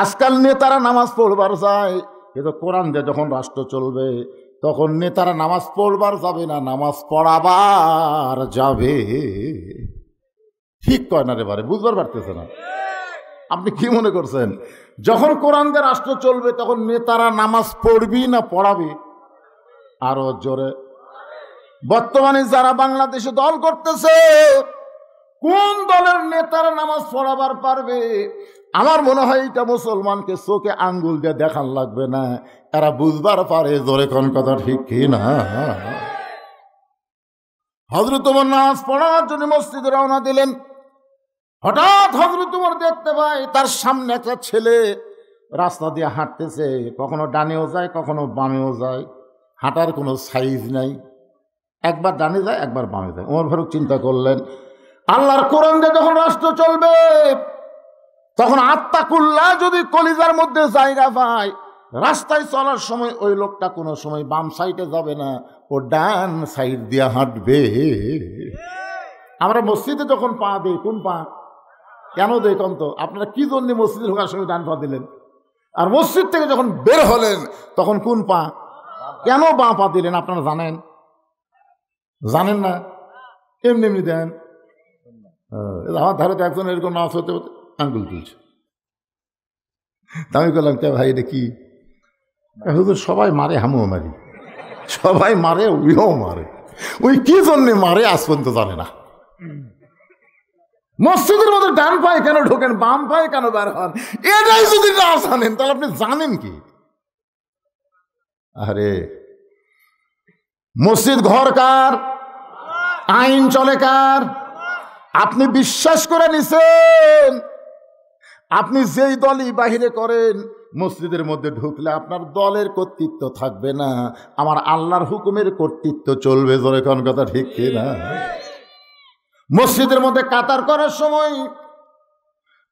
আজকাল নেতারা নামাজ পড়বার যায়, কিন্তু কোরআন দিয়ে যখন রাষ্ট্র চলবে তখন নেতারা নামাজ পড়বার যাবে না, নামাজ পড়াবার যাবে। ঠিক কয় না রে বারে, বুঝবার পারতেছে না। আপনি কি মনে করছেন যখন কোরআন দিয়ে রাষ্ট্র চলবে তখন নেতারা নামাজ পড়বি না পড়াবি? আরো জোরে। বর্তমানে যারা বাংলাদেশে দল করতেছে, কোন দলের নেতারা নামাজ পড়াবার পারবে? আমার মনে হয় এটা মুসলমানকে চোখে আঙ্গুল দিয়ে দেখান লাগবে না, এরা বুঝবার পারে। জোরে কোন কথা ঠিক কি না? হযরত ওমর নামাজ পড়ার জন্য মসজিদে রওনা দিলেন। হঠাৎ হযরত ওমর দেখতে পায় তার সামনে একটা ছেলে রাস্তা দিয়ে হাঁটতেছে, কখনো ডানেও যায় কখনো বামেও যায়, হাঁটার কোনো সাইজ নাই, একবার ডানে যায় একবার বামে যায়। ওমর ফারুক চিন্তা করলেন, আল্লাহর কোরআন দিয়ে যখন রাষ্ট্র চলবে তখন আত্তাকুল্লাহ যদি কলিজার মধ্যে জায়গা পায়, রাস্তায় চলার সময় ওই লোকটা কোনো সময় বাম সাইডে যাবে না, ও ডান সাইড দিয়ে হাঁটবে। আমরা মসজিদে যখন পা দিই, কোন পা কেন দেই কন তো? আপনারা কি জন্য মসজিদে ঢোকার সময় ডান পা দিলেন, আর মসজিদ থেকে যখন বের হলেন তখন কোন পা কেন বাঁ পা দিলেন? আপনারা জানেন? জানেন না? এমনি এমনি দেন। আমার ধারে তো একজন এরকম নাচ হতে হতে আঙ্গুল তুলছে। আমি বললাম, কে ভাই এটা কি? হুজুর সবাই মারে, আমিও মারি, সবাই মারে, ওইও মারে, ওই কি জন্যে মারে আজ পর্যন্ত জানে না। মসজিদের মধ্যে ডান পায়ে কেন ঢোকেন, বাম পায়ে কেন বের হন, এটাই যদি না জানেন তাহলে আপনি জানেন কি? আরে মসজিদ ঘর কার? আইন চলে কার? আপনি বিশ্বাস করে নিছেন, আপনি যেই দলই বাহিরে করেন, মসজিদের মধ্যে ঢুকলে আপনার দলের কর্তৃত্ব থাকবে না, আমার আল্লাহর হুকুমের কর্তৃত্ব চলবে। জোরে কোন কথা ঠিক কিনা? মসজিদের মধ্যে কাতার করার সময়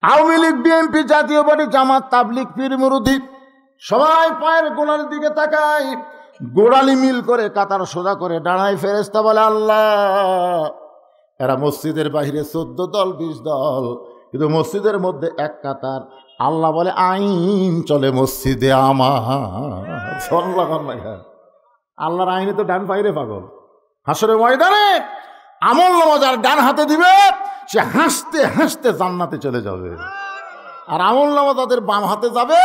আওয়ামী লীগ, বিএনপি, জাতীয় পার্টি, জামাত, তাবলিগ, পীর মুরুদি সবাই পায়ের গোড়ালির দিকে তাকায়, গোড়ালি মিল করে কাতার সোজা করে দাঁড়ায়। ফেরেশতা বলে, আল্লাহ, এরা মসজিদের বাহিরে 14 দল 20 দল, কিন্তু মসজিদের মধ্যে এক কাতার। আল্লাহ বলে, আইন চলে মসজিদে আমার। আল্লাহর আইনে তো ডান পাইরে পাগল। হাসরের ময়দানে আমল নামা যার ডান হাতে দিবে সে হাসতে হাসতে জান্নাতে চলে যাবে, আর আমল নামা যাদের বাম হাতে যাবে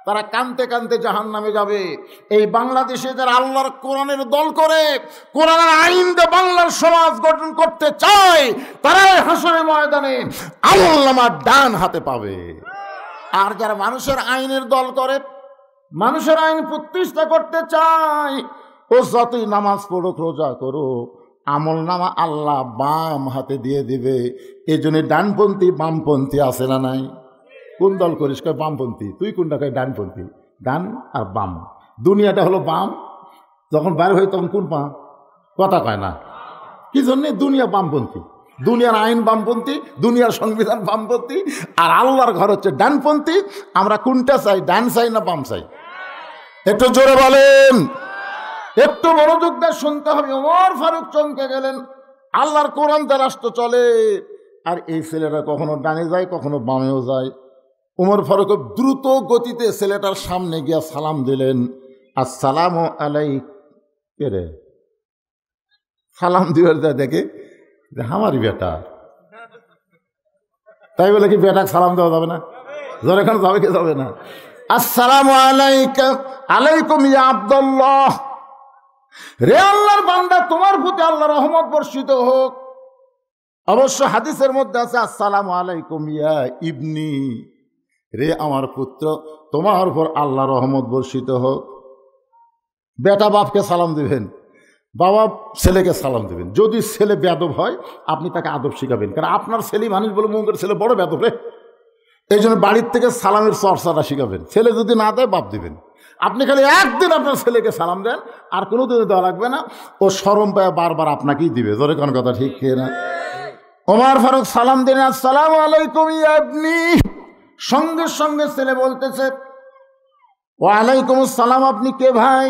তারা কানতে কানতে জাহান্নামে যাবে। এই বাংলাদেশে যারা আল্লাহর কোরআনের দল করে, কোরআনের আইন দিয়ে বাংলার সমাজ গঠন করতে চায়, তারাই হাসরের ময়দানে আমল নামা ডান হাতে পাবে। আর যারা মানুষের আইনের দল করে, মানুষের আইন প্রতিষ্ঠা করতে চায়, ও যতই নামাজ পড়ুক, রোজা করুক, আমল নামা আল্লাহ বাম হাতে দিয়ে দিবে। এই জন্য ডানপন্থী বামপন্থী আছে না নাই? কোন দল করিস? কয় বামপন্থী। তুই কোনটা? কয় ডানপন্থী। ডান আর বাম, দুনিয়াটা হলো বাম, যখন বাইরে হয় তখন কোন পা? কথা কয় না। কি জন্যে? দুনিয়া বামপন্থী, দুনিয়ার আইন বামপন্থী, দুনিয়ার সংবিধান বামপন্থী, আর আল্লাহর ঘর হচ্ছে ডানপন্থী। আমরা কোনটা চাই? ডান চাই না বাম চাই? একটু জোরে বলেন, একটু মনোযোগ দিয়ে শুনতে হবে। ওমর ফারুক চমকে গেলেন, আল্লাহর কোরআন দিয়ে রাষ্ট্র চলে, আর এই ছেলেরা কখনো ডানে যায় কখনো বামেও যায়। ওমর ফারুক দ্রুত গতিতে ছেলেটার সামনে গিয়া সালাম দিলেন, আসসালামু আলাইকুম। রে সালাম দিবার যায় দেখে আমারই বেটা, তাই বলে কি বেটাকে সালাম দেওয়া যাবে না? ধর এখানে যাবে কি যাবে না? আসসালামু আলাইকুম, আলাইকুম ইয়া আব্দুল্লাহ। রে আল্লাহর বান্দা, তোমার প্রতি আল্লাহর রহমত বর্ষিত হোক। অবশ্য হাদিসের মধ্যে আছে আসসালামু আলাইকুম ইয়া ইবনি, রে আমার পুত্র, তোমার উপর আল্লাহ রহমত বর্ষিত হোক। বেটা বাপকে সালাম দিবেন, বাবা ছেলেকে সালাম দেবেন। যদি ছেলে বেয়াদব হয় আপনি তাকে আদব শিখাবেন, কারণ আপনার ছেলে মানুষ বলে মুখের ছেলে বড় বেয়াদব রে, এই জন্য বাড়ির থেকে সালামের চর্চাটা শিখাবেন। ছেলে যদি না দেয় বাপ দিবেন। আপনি খালি একদিন আপনার ছেলেকে সালাম দেন, আর কোনো দিনে দেওয়া লাগবে না, ও শরম পায় বারবার আপনাকেই দিবে। ধরে কোন কথা ঠিক কে না? ওমর ফারুক সালাম দিন, আসসালামু আলাইকুম ইয়া ইবনি। সঙ্গে সঙ্গে ছেলে বলতেছে ওয়ালাইকুম আসসালাম, আপনি কে ভাই?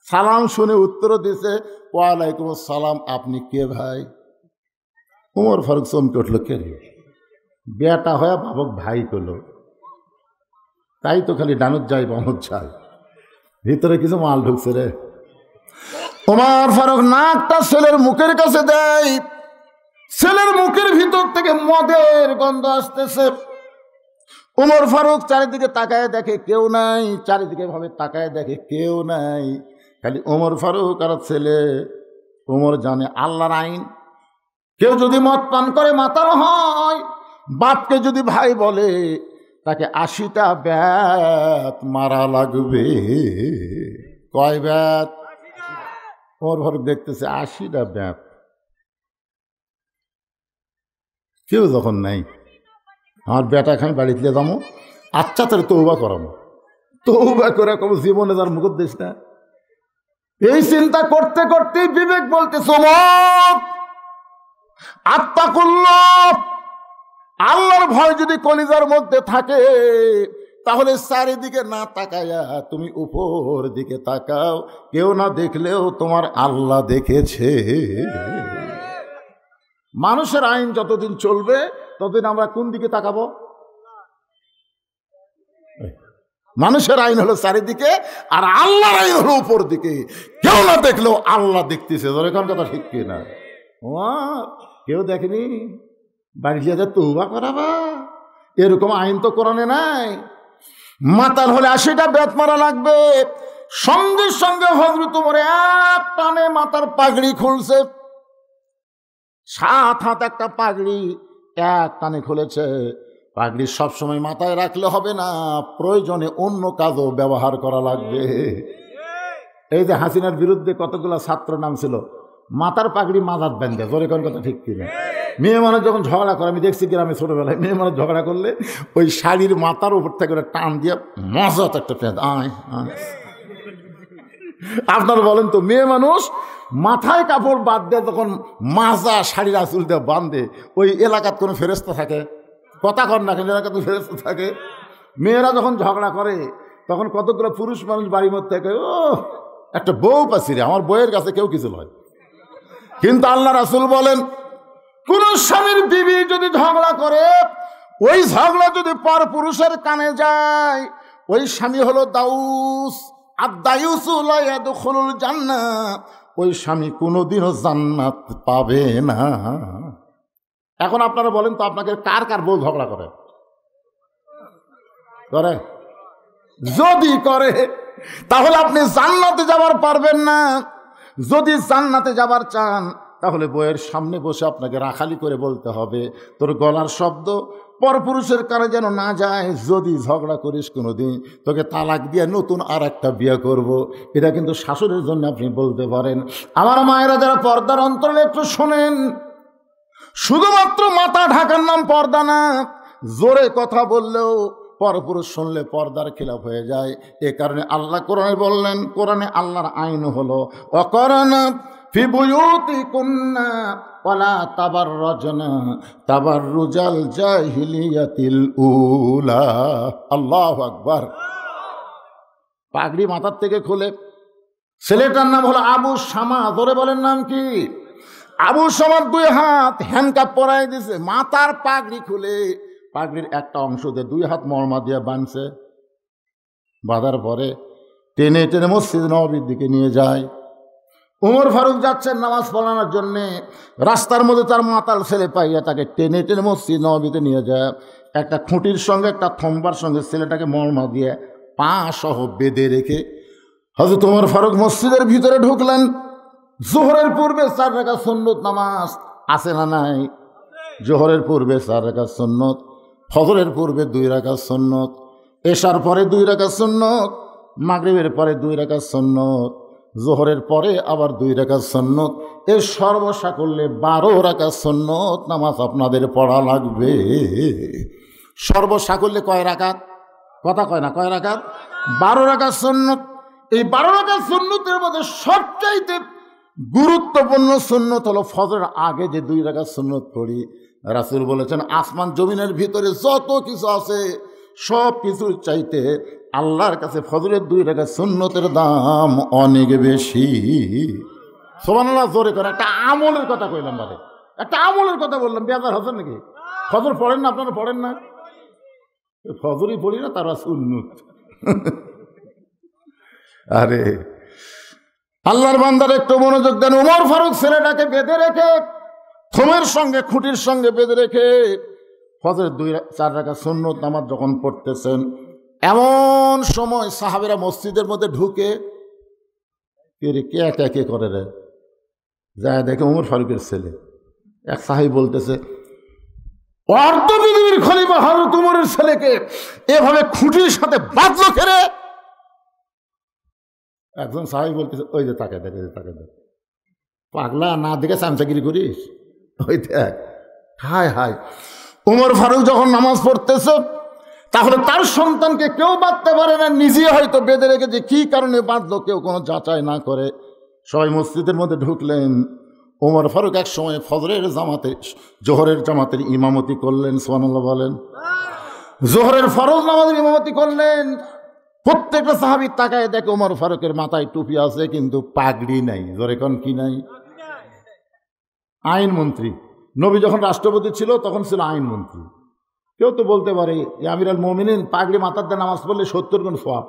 সালাম শুনে উত্তর দিছে ওয়ালাইকুম আসসালাম, আপনি কে ভাই? ওমর ফারুক চমকে উঠল, কে রে? বেটা হয়ে বাবক ভাই করলো, তাই তো খালি ডানত যাই বামত যাই, ভিতরে কিছু মাল ঢুকছে রে। ওমর ফারুক নাকটা ছেলের মুখের কাছে দেয়, ছেলের মুখের ভিতর থেকে মদের গন্ধ আসতেছে। ওমর ফারুক চারিদিকে তাকায় দেখে কেউ নাই, চারিদিকে ভাবে তাকায় দেখে কেউ নাই, খালি ওমর ফারুক আর ছেলে। ওমর জানে আল্লাহর আইন, কেউ যদি মদ পান করে মাতাল হয়, বাপকে যদি ভাই বলে তাকে 80টা ব্যাত মারা লাগবে। কয় ব্যাত? ওমর ফারুক দেখতেছে 80টা ব্যাত। কেউ যখন নাই, আমার বেটা খান বাড়িতে যাবো, আচ্ছা তাহলে তৌবা করাবো, তৌবা করে কব জীবনে তার মুখ দিস না। এই চিন্তা করতে করতেই বিবেক বলতে আত্মাকুল্লাহ, আল্লাহর ভয় যদি কলিজার মধ্যে থাকে তাহলে চারিদিকে না তাকায়া তুমি উপর দিকে তাকাও, কেউ না দেখলেও তোমার আল্লাহ দেখেছে। মানুষের আইন যতদিন চলবে ততদিন আমরা কোন দিকে তাকাবো? মানুষের আইন হলো চারিদিকে, আর আল্লাহর আইন হলো উপর দিকে। কেউ না দেখলেও আল্লাহ দেখতেছে। এখন কথা ঠিক কিনা? কেউ দেখেনি, বাড়ি গিয়ে তওবা করাবা, এরকম আইন তো কোরআনে নাই। মাতাল হলে 80টা বেত মারা লাগবে। সঙ্গে সঙ্গে হযরত ওমর এক টানে মাথার পাগড়ি খুলছে। 7 হাত একটা পাগড়ি এক টানে খুলেছে। পাগড়ি সবসময় মাথায় রাখলে হবে না, প্রয়োজনে অন্য কাজও ব্যবহার করা লাগবে। এই যে হাসিনার বিরুদ্ধে কতগুলো ছাত্র নাম ছিল, মাথার পাগড়ি মাথার বেঁধে। জোরে কোন কথা ঠিক কিনা? মেয়ে মানুষ যখন ঝগড়া করে, আমি দেখছি গ্রামে ছোটবেলায়, মেয়ে মানুষ ঝগড়া করলে ওই শাড়ির মাথার উপর থেকে টান দিয়ে মজাত একটা পেঁধ। আপনারা বলেন তো, মেয়ে মানুষ মাথায় কাপড় বাদ দিয়ে তখন মাজা শাড়ির আঁচল দিয়ে বাঁধে, ওই এলাকার কোনো ফেরেস্তা থাকে? কথা কর না, কেন এলাকার তো ফেরেস্তা থাকে। মেয়েরা যখন ঝগড়া করে তখন কতগুলো পুরুষ মানুষ বাড়ির মধ্যে থাকে, ও একটা বউ পাচ্ছি রে, আমার বউয়ের কাছে কেউ কিছু নয়। কিন্তু আল্লাহ রাসূল বলেন, কোন স্বামীর বিবি যদি ঝগড়া করে, ওই ঝগড়া যদি পর পুরুষের কানে যায়, ওই স্বামী হলো দাউস। আর দায়ুসু লা ইয়াদখুলুল জান্নাহ, ওই স্বামী কোনোদিনও জান্নাত পাবে না। এখন আপনারা বলেন তো, আপনাকে কার কার বউ ঝগড়া করে? করে? যদি করে তাহলে আপনি জান্নাতে যাবার পারবেন না। যদি জান্নাতে যাবার চান তাহলে বউয়ের সামনে বসে আপনাকে রাখালি করে বলতে হবে, তোর গলার শব্দ পরপুরুষের কানে যেন না যায়। যদি ঝগড়া করিস কোনোদিন, তোকে তালাক দিয়ে নতুন আর একটা বিয়ে করব। এটা কিন্তু শাশুড়ির জন্য আপনি বলতে পারেন। আমার মায়েরা যারা পর্দার অন্তরে, একটু শোনেন, শুধুমাত্র মাথা ঢাকার নাম পর্দা না। জোরে কথা বললেও পরপুরুষ শুনলে পর্দার খিলাফ হয়ে যায়। এ কারণে আল্লাহ কোরআনে বললেন, কোরআনে আল্লাহর আইন হলো অকরনা ফি বুয়ুতিকুন্না ওয়ালা তাবাররাজনা তাবাররুজাল জাহিলিয়াতিল উলা। আল্লাহু আকবার। পাগড়ি মাথার থেকে খুলে, ছেলেটার নাম হলো আবু শামা। ধরে বলেন নাম কি? আবু শামার 2 হাত হ্যান্ডকাপ পরাই দিছে। মাথার পাগড়ি খুলে পাগড়ির একটা অংশ দিয়ে 2 হাত মরমা দিয়ে বাঁধছে। বাঁধার পরে টেনে টেনে মসজিদ নববীর দিকে নিয়ে যায়। ওমর ফারুক যাচ্ছেন নামাজ পড়ানোর জন্যে, রাস্তার মধ্যে তার মাতাল ছেলে পাইয়া তাকে টেনে টেনে মসজিদ নববীতে নিয়ে যায়। একটা খুঁটির সঙ্গে একটা থম্বার সঙ্গে ছেলেটাকে মরমা দিয়ে পা সহ বেঁধে রেখে হযরত ওমর ফারুক মসজিদের ভিতরে ঢুকলেন। জোহরের পূর্বে 4 রাকাত সুন্নত নামাজ আছে না নাই? জোহরের পূর্বে 4 রাকাত সুন্নত, ফজরের পূর্বে 2 রাকাত সুন্নত, এশার পরে 2 রাকাত সুন্নত, মাগরিবের পরে 2 রাকাত সুন্নত, জোহরের পরে আবার 2 রাকাত সুন্নত। এর সর্বসাকল্যে 12 রাকাত সুন্নত নামাজ আপনাদের পড়া লাগবে। সর্বসাকল্যে কয় রাকাত? কথা কয় না, কয় রাকাত? 12 রাকাত সুন্নত। এই 12 রাকাত সুন্নতের মধ্যে সবচাইতে গুরুত্বপূর্ণ সুন্নত হলো ফজরের আগে যে 2 রাকাত সুন্নত পড়ি। রাসূল বলেছেন আসমান জমিনের ভিতরে যত কিছু আছে সব কিছুর চাইতে আল্লাহর কাছে ফজরের 2 রাকাত সুন্নতের দাম অনেক বেশি। সুবহানাল্লাহ, জোরে করে একটা আমলের কথা কইলাম, বারে একটা আমলের কথা বললাম। বেজার হচ্ছেন নাকি? ফজর পড়েন না? আপনারা পড়েন না? ফজরই পড়ি না, তারা সুন্নত। আরে আল্লাহর বান্দার একটু মনোযোগ দেন। ওমর ফারুক ছেলেটাকে বেঁধে রেখে, থমের সঙ্গে খুঁটির সঙ্গে বেঁধে রেখে ফজরের 4 রাকাত সুন্নত নামাজ যখন পড়তেছেন, এমন সময় সাহাবেরা মসজিদের মধ্যে ঢুকে কে একে একে করে রে যায় দেখে ওমর ফারুকের ছেলে। এক সাহাবী বলতেছে, অর্ধ পৃথিবীর খলিফা হযরত ওমরের ছেলেকে এভাবে খুঁটির সাথে বাঁধলো খেরে। একজন সাহাবী বলতেছে, ওই যে তাকে দেখ, তাকে দেখ, পাগলা না দেখে চামচাগিরি করিস, ওই দেখ। হায় হায়, ওমর ফারুক যখন নামাজ পড়তেছে তাহলে তার সন্তানকে কেউ বাঁধতে পারে না, নিজে হয়তো বেঁধে রেখেছে, কি কারণে বাঁধলো কেউ কোনো যাচাই না করে। সবাই মসজিদের মধ্যে ঢুকলেন। ওমর ফারুক এক সময় ফজরের জামাতে, জোহরের জামাতের ইমামতি করলেন। সুবহানাল্লাহ বলেন। জোহরের ফরজ নামাজের ইমামতি করলেন। প্রত্যেকটা সাহাবী তাকায় দেখে ওমর ফারুকের মাথায় টুপি আছে কিন্তু পাগড়ি নাই। জোরে কোন কি নাই? আইনমন্ত্রী। নবী যখন রাষ্ট্রপতি ছিল তখন ছিল আইনমন্ত্রী। কেউ তো বলতে পারে আমিরুল মুমিনিন পাগড়ি মাথার দিয়ে নামাজ পড়লে 70 গুণ সওয়াব।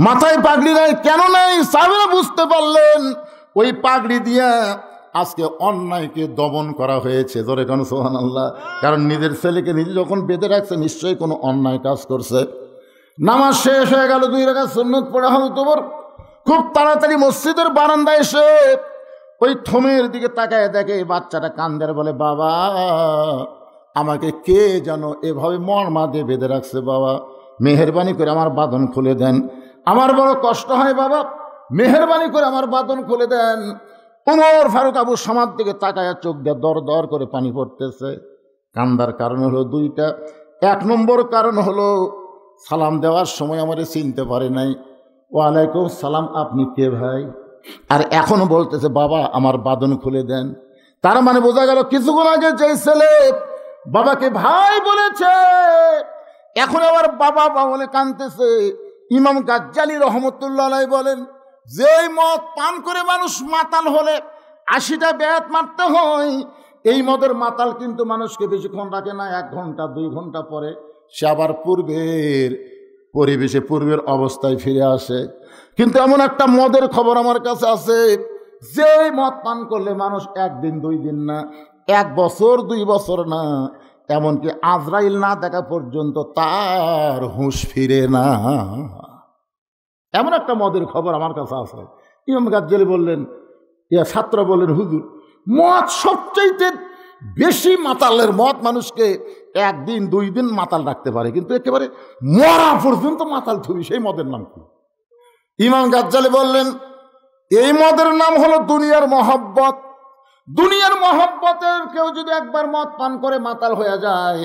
মাথায় পাগড়ি নাই, কেন নাই? সাহাবীরা বুঝতে পারলেন ওই পাগড়ি দিয়া আজকে অন্যায়কে দমন করা হয়েছে। জোরে কোন সুবহানাল্লাহ। কারণ নিজের ছেলেকে নিজে যখন বেঁধে রাখছে নিশ্চয়ই কোনো অন্যায় কাজ করছে। নামাজ শেষ হয়ে গেল, 2 রাকাত সুন্নত পড়া হলো। তোমার খুব তাড়াতাড়ি মসজিদের বারান্দায় এসে ওই থমের দিকে তাকায় দেখে বাচ্চাটা কান্দের, বলে বাবা আমাকে কে যেন এভাবে মর্মা দিয়ে বেঁধে রাখছে, বাবা মেহেরবানি করে আমার বাঁধন খুলে দেন, আমার বড় কষ্ট হয় বাবা, মেহেরবানি করে আমার বাঁধন খুলে দেন। ওমর ফারুক আবু সামাদ দিকে তাকায় চোখ দিয়ে দর দর করে পানি পড়তেছে। কান্দার কারণ হলো 2টা। 1 নম্বর কারণ হলো সালাম দেওয়ার সময় আমারে চিনতে পারে নাই। ওয়ালাইকুম সালাম, আপনি কে ভাই? আর এখনো বলতেছে বাবা আমার বাঁধন খুলে দেন। তার মানে বোঝা গেল কিছুক্ষণ আগে যে ছেলে বাবাকে ভাই বলেছে এখন আবার বাবা বাবা বলে কাঁদতেছে। ইমাম গাজ্জালি রহমতুল্লাহ আলাইহি বলেন, যেই মদ পান করে মানুষ মাতাল হলে 80টা বেয়াত মারতে হয়, এই মদের মাতাল কিন্তু মানুষকে বেশিক্ষণ রাখে না, 1 ঘন্টা 2 ঘন্টা পরে সে আবার পূর্বের পরিবেশে, পূর্বের অবস্থায় ফিরে আসে। কিন্তু এমন একটা মদের খবর আমার কাছে আছে, যে মদ পান করলে মানুষ 1 দিন 2 দিন না, 1 বছর 2 বছর না, এমনকি আজরাইল না দেখা পর্যন্ত তার হুঁশ ফিরে না। এমন একটা মদের খবর আমার কাছে আছে। ইমাম গাজ্জালি বললেন, ছাত্র বললেন, হুজুর মদ সবচাইতে বেশি মাতালের মদ মানুষকে 1 দিন 2 দিন মাতাল রাখতে পারে, কিন্তু একেবারে মরা পর্যন্ত মাতাল থুবি, সেই মদের নাম কি? ইমাম গাজ্জালি বললেন, এই মদের নাম হলো দুনিয়ার মহব্বত। দুনিয়ার মহব্বতের কেউ যদি একবার মদ পান করে মাতাল হয়ে যায়,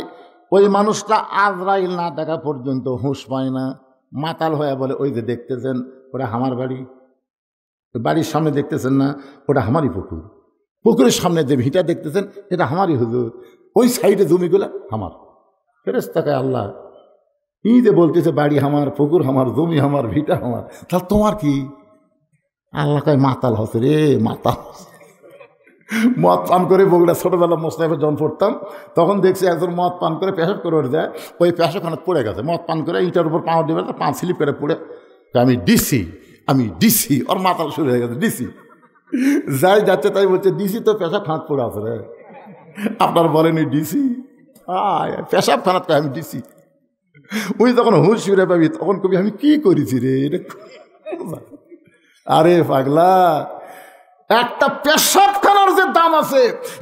ওই মানুষটা আজরাইল না দেখা পর্যন্ত হুঁশ পায় না। মাতাল হয়ে বলে, ওই যে দেখতেছেন ওটা আমার বাড়ি, বাড়ির সামনে দেখতেছেন না ওটা আমারই পুকুর, পুকুরের সামনে যে ভিটা দেখতেছেন এটা আমারই হুজুর, ওই সাইডে জমিগুলো আমার। ফেরেশতাকে আল্লাহ এই যে বলতেছে বাড়ি আমার, পুকুর আমার, জমি আমার, ভিটা আমার, তাহলে তোমার কি? আল্লাহ কয় মাতাল হচ্ছে রে, মাতাল। মদ পান করে বগুড়া ছোটবেলা মোস্তাফে যখন পড়তাম তখন দেখছি একজন মদ পান করে পেশাব করে ওর যায়, ওই পেশাবখানা পড়ে গেছে, মদ পান করে ইটার উপর পা দেবে, পা স্লিপ করে পড়ে, আমি ডিসি, ওর মাতাল শুরু হয়ে গেছে, ডিসি যাই যাচ্ছে তাই বলছে ডিসি তো পেশাবখানাত পড়ে আছে রে। আপনার বলেনি ডিসি, পেশাবখানাত আমি ডিসি। ওই যখন হুঁশ ফিরে পাবি তখন কবি আমি কি করেছি রে। আরে পাগলা, একটা পেশাবখানার যে দাম আছে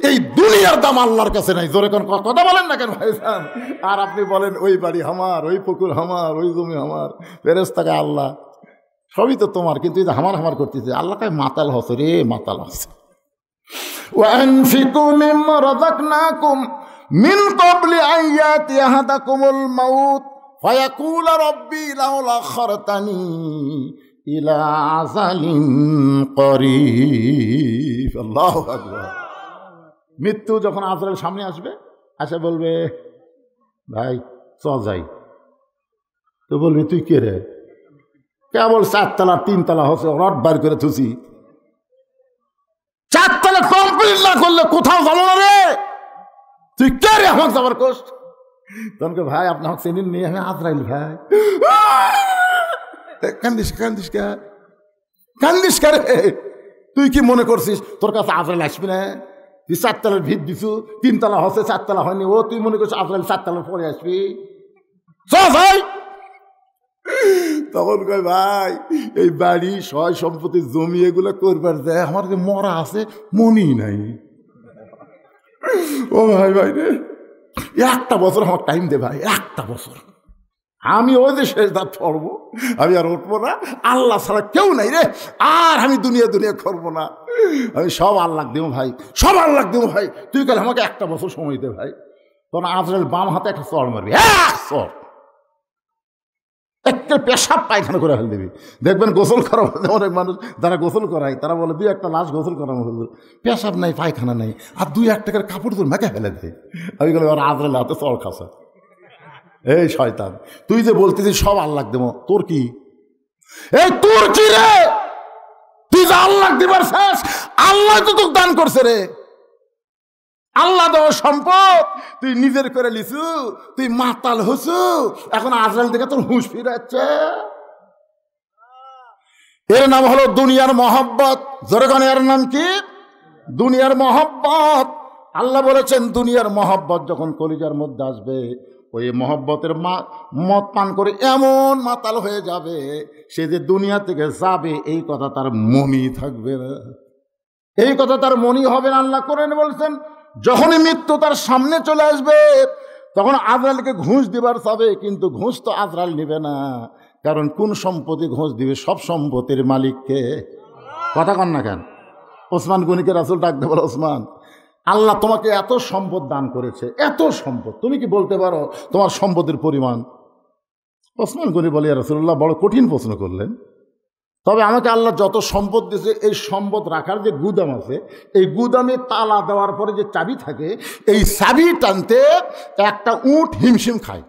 এই দুনিয়ার দাম আল্লাহর কাছে নাই। জোরে কোন কথা বলেন না কেন ভাইজান? আর আপনি বলেন ওই বাড়ি আমার, ওই পুকুর আমার, ওই জমি আমার, ফেরেশতাকে আল্লাহ সবই তো তোমার, কিন্তু এই যে হামার হামার করতেছে। আল্লাহকে মাতাল হসে রে, মাতাল হসে। ওয়ানফিকু মিম্মা রাযাকনাকুম মিন ক্বাবলি আন ইয়াতিয়া আহাদাকুমুল মাউত ফায়াকুলা রাব্বি লাউলা আখারতানি ইলা আযালিন করিব। আল্লাহু আকবার। মৃত্যু যখন আজরাইল সামনে আসবে, আসে বলবে ভাই চ যাই। তো বলবি তুই কে রে? কেবল 4 তলা 3 তলা হচ্ছে রড বার করে থুসি, 4 তলা কমপ্লিট না করলে কোথাও যাবো না রে। তুই কে রে আমাকে যাবার কষ্ট? তখন ভাই আপনার চিনিন নিয়ে আমি আজরাইল ভাই। কান্দিস কান্দিস কে? কান্দিস কে রে? তুই কি মনে করছিস তোর কাছে আজরাইল আসবি না? তুই 4 তলার ভিত দিছু, 3 তলা হচ্ছে 4 তলা হয়নি। ও তুই মনে করছিস আজরাইল 4 তলার পরে আসবি? ভাই তখন কয় ভাই এই বাড়ি সয় সম্পত্তি জমি এগুলো করবার যায়, আমার যে মরা আছে মনি নাই। ও ভাই ভাই রে, 1টা বছর আমার টাইম দে ভাই, 1টা বছর। আমি ওই যে শেষ দাঁত পড়বো, আমি আর উঠবো না, আল্লাহ ছাড়া কেউ নাই রে। আর আমি দুনিয়া দুনিয়া করবো না, আমি সব আল্লাহ দেবো ভাই, সব আল্লাহ দেবো ভাই। তুই কাল আমাকে 1টা বছর সময় দে ভাই। তখন আজরাইল বাম হাতে একটা চড় মারবি, চড় একটা পেশাব পায়খানা করে ফেল দিবি। দেখবেন গোসল করা অনেক মানুষ যারা গোসল করায় তারা বলে 2-1টা লাশ গোসল করানো হলো, পেশাব নাই পায়খানা নাই, আর 2-1 টাকার কাপড় তোর মেখে ফেলে দেয়। আমি বলে ওর আজরাইল হাতে চড় খাসা। এই শয়তান, তুই যে বলতেছিস সব আল্লাহ দেবো, তোর কি? এই তোর কি রে? তুই যে আল্লাহ দিবার শেষ, আল্লাহ তো তোকে দান করছে রে। আল্লাহ দেওয়া সম্পদ তুই নিজের করে লিছু, তুই মাতাল হসু, এখন আজরাইল থেকে তোর হুঁশ ফিরাচ্ছে। এর নাম হলো দুনিয়ার মহব্বত। জোরেগান এর নাম কি? দুনিয়ার মহব্বত। আল্লাহ বলেছেন দুনিয়ার মহব্বত যখন কলিজার মধ্যে আসবে, ওই মহব্বতের মদ পান করে এমন মাতাল হয়ে যাবে, সে যে দুনিয়া থেকে যাবে এই কথা তার মনেই থাকবে না, এই কথা তার মনেই হবে না। আল্লাহ কোরআনে বলছেন যখনই মৃত্যু তার সামনে চলে আসবে তখন আজরাইলকে ঘুষ দিবার চাবে, কিন্তু ঘুষ তো আজরাইল নেবে না, কারণ কোন সম্পত্তি ঘুষ দিবে? সব সম্পত্তির মালিককে। কথা কন না কেন? ওসমান গনিকে রাসূল ডাকতে বলে, ওসমান আল্লাহ তোমাকে এত সম্পদ দান করেছে, এত সম্পদ, তুমি কি বলতে পারো তোমার সম্পদের পরিমাণ? ওসমান গনি বলে, ইয়া রাসূলুল্লাহ বড় কঠিন প্রশ্ন করলেন, তবে আমাকে আল্লাহ যত সম্পদ দিয়েছে এই সম্পদ রাখার যে গুদাম আছে, এই গুদামে তালা দেওয়ার পরে যে চাবি থাকে, এই চাবি টানতে একটা উট হিমশিম খায়।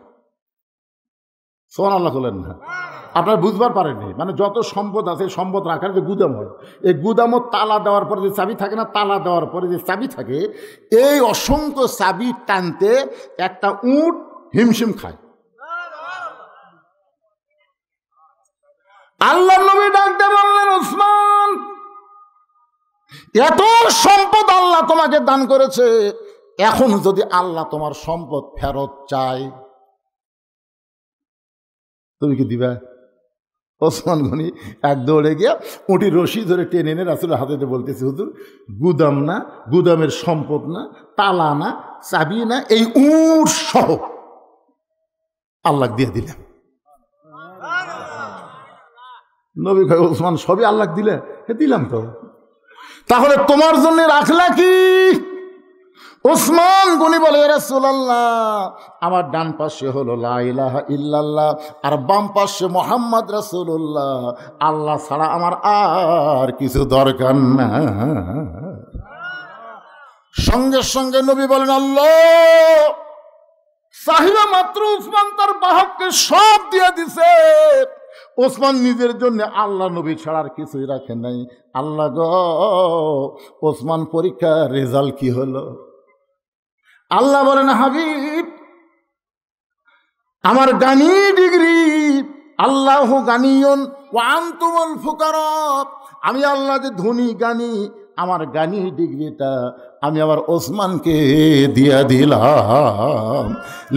সুবহানাল্লাহ বলেন না? আপনারা বুঝবার পারেননি, মানে যত সম্পদ আছে সম্পদ রাখার যে গুদাম হয়, এই গুদামও তালা দেওয়ার পরে যে চাবি থাকে না, তালা দেওয়ার পরে যে চাবি থাকে, এই অসংখ্য চাবি টানতে একটা উট হিমশিম খায়। আল্লাহ নবী ডাকতে বললেন, ওসমান এত সম্পদ আল্লাহ তোমাকে দান করেছে, এখন যদি আল্লাহ তোমার সম্পদ ফেরত চায় তুমি কি দিবা? ওসমান গনি এক দৌড়ে গিয়ে উটির রশি ধরে টেনে এনে রাসূলের হাতে বলতেছে, হুজুর গুদাম না, গুদামের সম্পদ না, তালা না, চাবি না, এই উট সহ আল্লাহ দিয়ে দিলেন। নবী কয়, ওসমান সবই আল্লাহ দিলে? দিলাম তো, তাহলে তোমার জন্য রাখলা কি? ওসমান গনি বলে, ইয়া রাসূলুল্লাহ আমার ডান পাশে হলো লা ইলাহা ইল্লাল্লাহ, আর বাম পাশে মুহাম্মদ রাসূলুল্লাহ, আল্লাহ ছাড়া আমার আর কিছু দরকার না। সঙ্গে সঙ্গে নবী বলেন, আল্লাহ চাহিদা মাত্র ওসমান তার বাহককে সব দিয়ে দিছে। ওসমান নিজের জন্য আল্লাহ নবী ছাড়ার কিছুই রাখেন নাই। আল্লাহ গো, ওসমান পরীক্ষার রেজাল্ট কি হলো? আল্লাহ বলেন, হাবিব আমার গানি ডিগ্রি, আল্লাহু গানিয়ুন ওয়া আনতুমুল ফুকারা, আমি আল্লাহ যে ধনী গানি, আমার গানি ডিগ্রিটা আমি আবার ওসমানকে দিয়া দিলাম।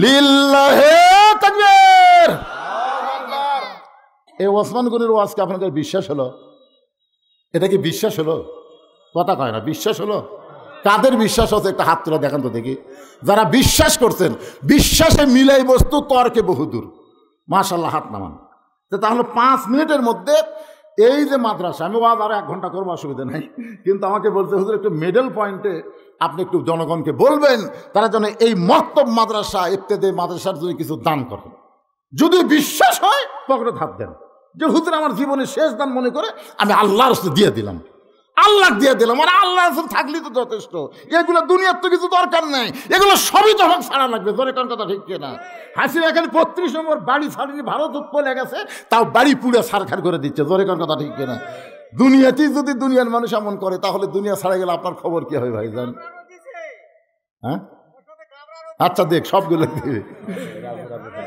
লিল্লাহি তাকবীর। এই ওসমান গনির ওয়াজকে আপনাদের বিশ্বাস হলো? এটা কি বিশ্বাস হলো? কথা কয় না, বিশ্বাস হলো? কাদের বিশ্বাস হচ্ছে একটা হাত তুলে দেখান তো দেখি। যারা বিশ্বাস করছেন, বিশ্বাসে মিলাই বস্তু তর্কে বহুদূর, মাশাআল্লাহ হাত নামান। তাহলে 5 মিনিটের মধ্যে এই যে মাদ্রাসা, আমি ওয়াজ আরো 1 ঘন্টা করবো, অসুবিধা নাই, কিন্তু আমাকে বলতে হুজুর একটু মিডল পয়েন্টে আপনি একটু জনগণকে বলবেন তারা যেন এই মক্তব মাদ্রাসা ইত্যাদি মাদ্রাসার জন্য কিছু দান করেন। যদি বিশ্বাস হয় পকেটে হাত দেন যে হুজুর আমার জীবনের শেষ দান মনে করে আমি আল্লাহর রাস্তায় দিয়ে দিলাম, আল্লাহ দিয়ে দিলাম, আর আল্লাহ রাসূল থাকলেই তো যথেষ্ট। এগুলো দুনিয়ার তো কিছু দরকার নেই, এগুলো সবই তো আমাকে ছাড়া লাগবে। ধরে কোন কথা ঠিক কিনা? হাসিনা এখানে 35 নম্বর বাড়ি ছাড়িয়ে ভারত চলে গেছে, তাও বাড়ি পুড়ে ছারখার করে দিচ্ছে। ধরে কোন কথা ঠিক কিনা? দুনিয়াতেই যদি দুনিয়ার মানুষ এমন করে তাহলে দুনিয়া ছাড়া গেলে আপনার খবর কি হবে ভাইজান? হ্যাঁ আচ্ছা দেখ সবগুলো দিবে।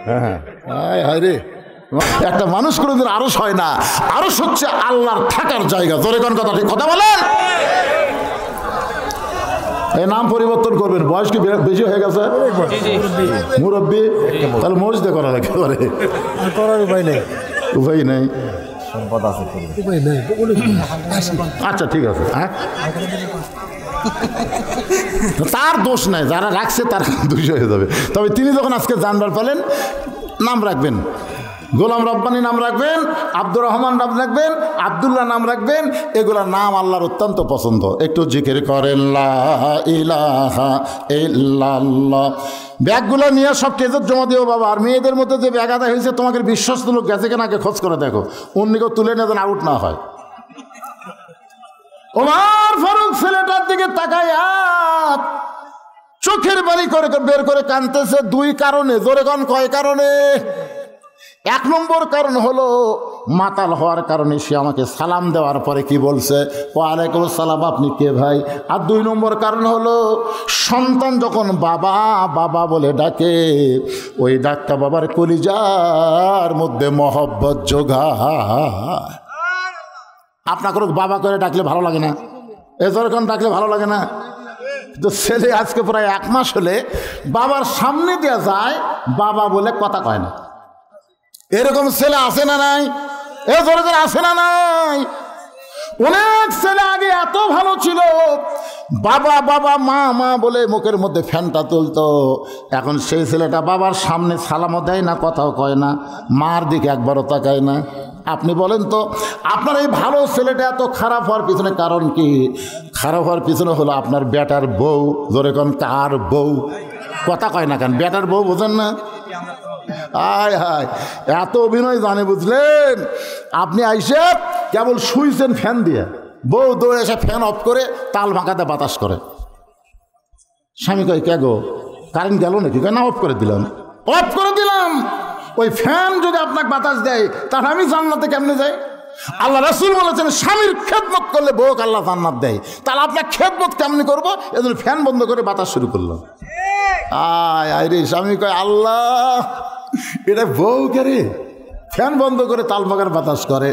হ্যাঁ হায় রে, একটা মানুষ কোনোদিন আরস হয় না, আরস হচ্ছে আল্লাহর থাকার জায়গা। জোরে কোন কথা ঠিক কথা বলেন। এই নাম পরিবর্তন করবেন, বয়স কি বেশি হয়ে গেছে? মুরব্বী, তাহলে মসজিদে করা লাগে, করার উপায় নেই, উপায় নেই, সম্পদ আছে, উপায় নেই। আচ্ছা ঠিক আছে। হ্যাঁ তার দোষ নাই, যারা রাখছে তার দোষ হয়ে যাবে। তবে তিনি যখন আজকে জানবার পেলেন, নাম রাখবেন গোলাম রব্বানী, নাম রাখবেন আব্দুর রহমান, নাম রাখবেন আব্দুল্লাহ, নাম রাখবেন। এগুলা নাম আল্লাহর অত্যন্ত পছন্দ। একটু জিকির করেন লা ইলাহা ইল্লাল্লাহ। ব্যাগগুলো নিয়ে সব টেজের জমা দিও বাবা। আর মেয়েদের মধ্যে যে ব্যাগ আদায় হয়েছে তোমাকে বিশ্বস্ত লোক গেছে কিনা আগে খোঁজ করে দেখো, অন্যকেও তুলে নিয়ে যেন আউট না হয়। ওমর ফারুক ছেলেটার দিকে তাকায় চোখের বাড়ি করে বের করে কাঁদতেছে 2 কারণে। জোরে কোন কয় কারণে? 1 নম্বর কারণ হলো মাতাল হওয়ার কারণে সে আমাকে সালাম দেওয়ার পরে কি বলছে, ওয়ালাইকুম আসসালাম, আপনি কে ভাই? আর 2 নম্বর কারণ হলো সন্তান যখন বাবা বাবা বলে ডাকে, ওই ডাকটা বাবার কলিজার মধ্যে মহব্বত যোগায়। আপনাকে বাবা করে ডাকলে ভালো লাগে না? এজরখন ডাকলে ভালো লাগে না? তো ছেলে আজকে প্রায় 1 মাস হলে বাবার সামনে দেওয়া যায়, বাবা বলে কথা কয় না। এরকম ছেলে আছে না নাই? এজরখন আছে না নাই? অনেক ছেলে আগে এত ভালো ছিল, বাবা বাবা মা মা বলে মুখের মধ্যে ফ্যানটা তুলতো। এখন সেই ছেলেটা বাবার সামনে সালামও দেয় না, কথাও কয় না, মার দিকে একবারও তাকায় না। আপনি বলেন তো আপনার এই ভালো ছেলেটা এত খারাপ হওয়ার পিছনে কারণ কি? খারাপ হওয়ার পিছনে হলো আপনার বেটার বউ। জোরে কোন কার বউ? কথা কয় না কেন? বেটার বউ বোঝেন না? আয় হায়, এত অভিনয় জানে বুঝলেন? আপনি আইসে কেবল শুইছেন ফ্যান দিয়ে, বউ দৌড়ে এসে ফ্যান অফ করে তাল মাখাতে বাতাস করে। স্বামী কয় কে গো, কারেন্ট গেল নাকি? না, অফ করে দিলাম। অফ করে দিলাম। ওই ফ্যান যদি আপনাকে বাতাস দেয় তাহলে আমি জান্নাতে কেমনে যাই? আল্লাহ রাসূল বলেছেন স্বামীর খেদমত করলে বউকে আল্লাহ জান্নাত দেয়। তাহলে আপনার খেদমত কেমনি করবো? এজন্য ফ্যান বন্ধ করে বাতাস শুরু করলো। আয় আয় রে, স্বামী কয় আল্লাহ, এটা বউ কে রে ফ্যান বন্ধ করে তাল মাখার বাতাস করে।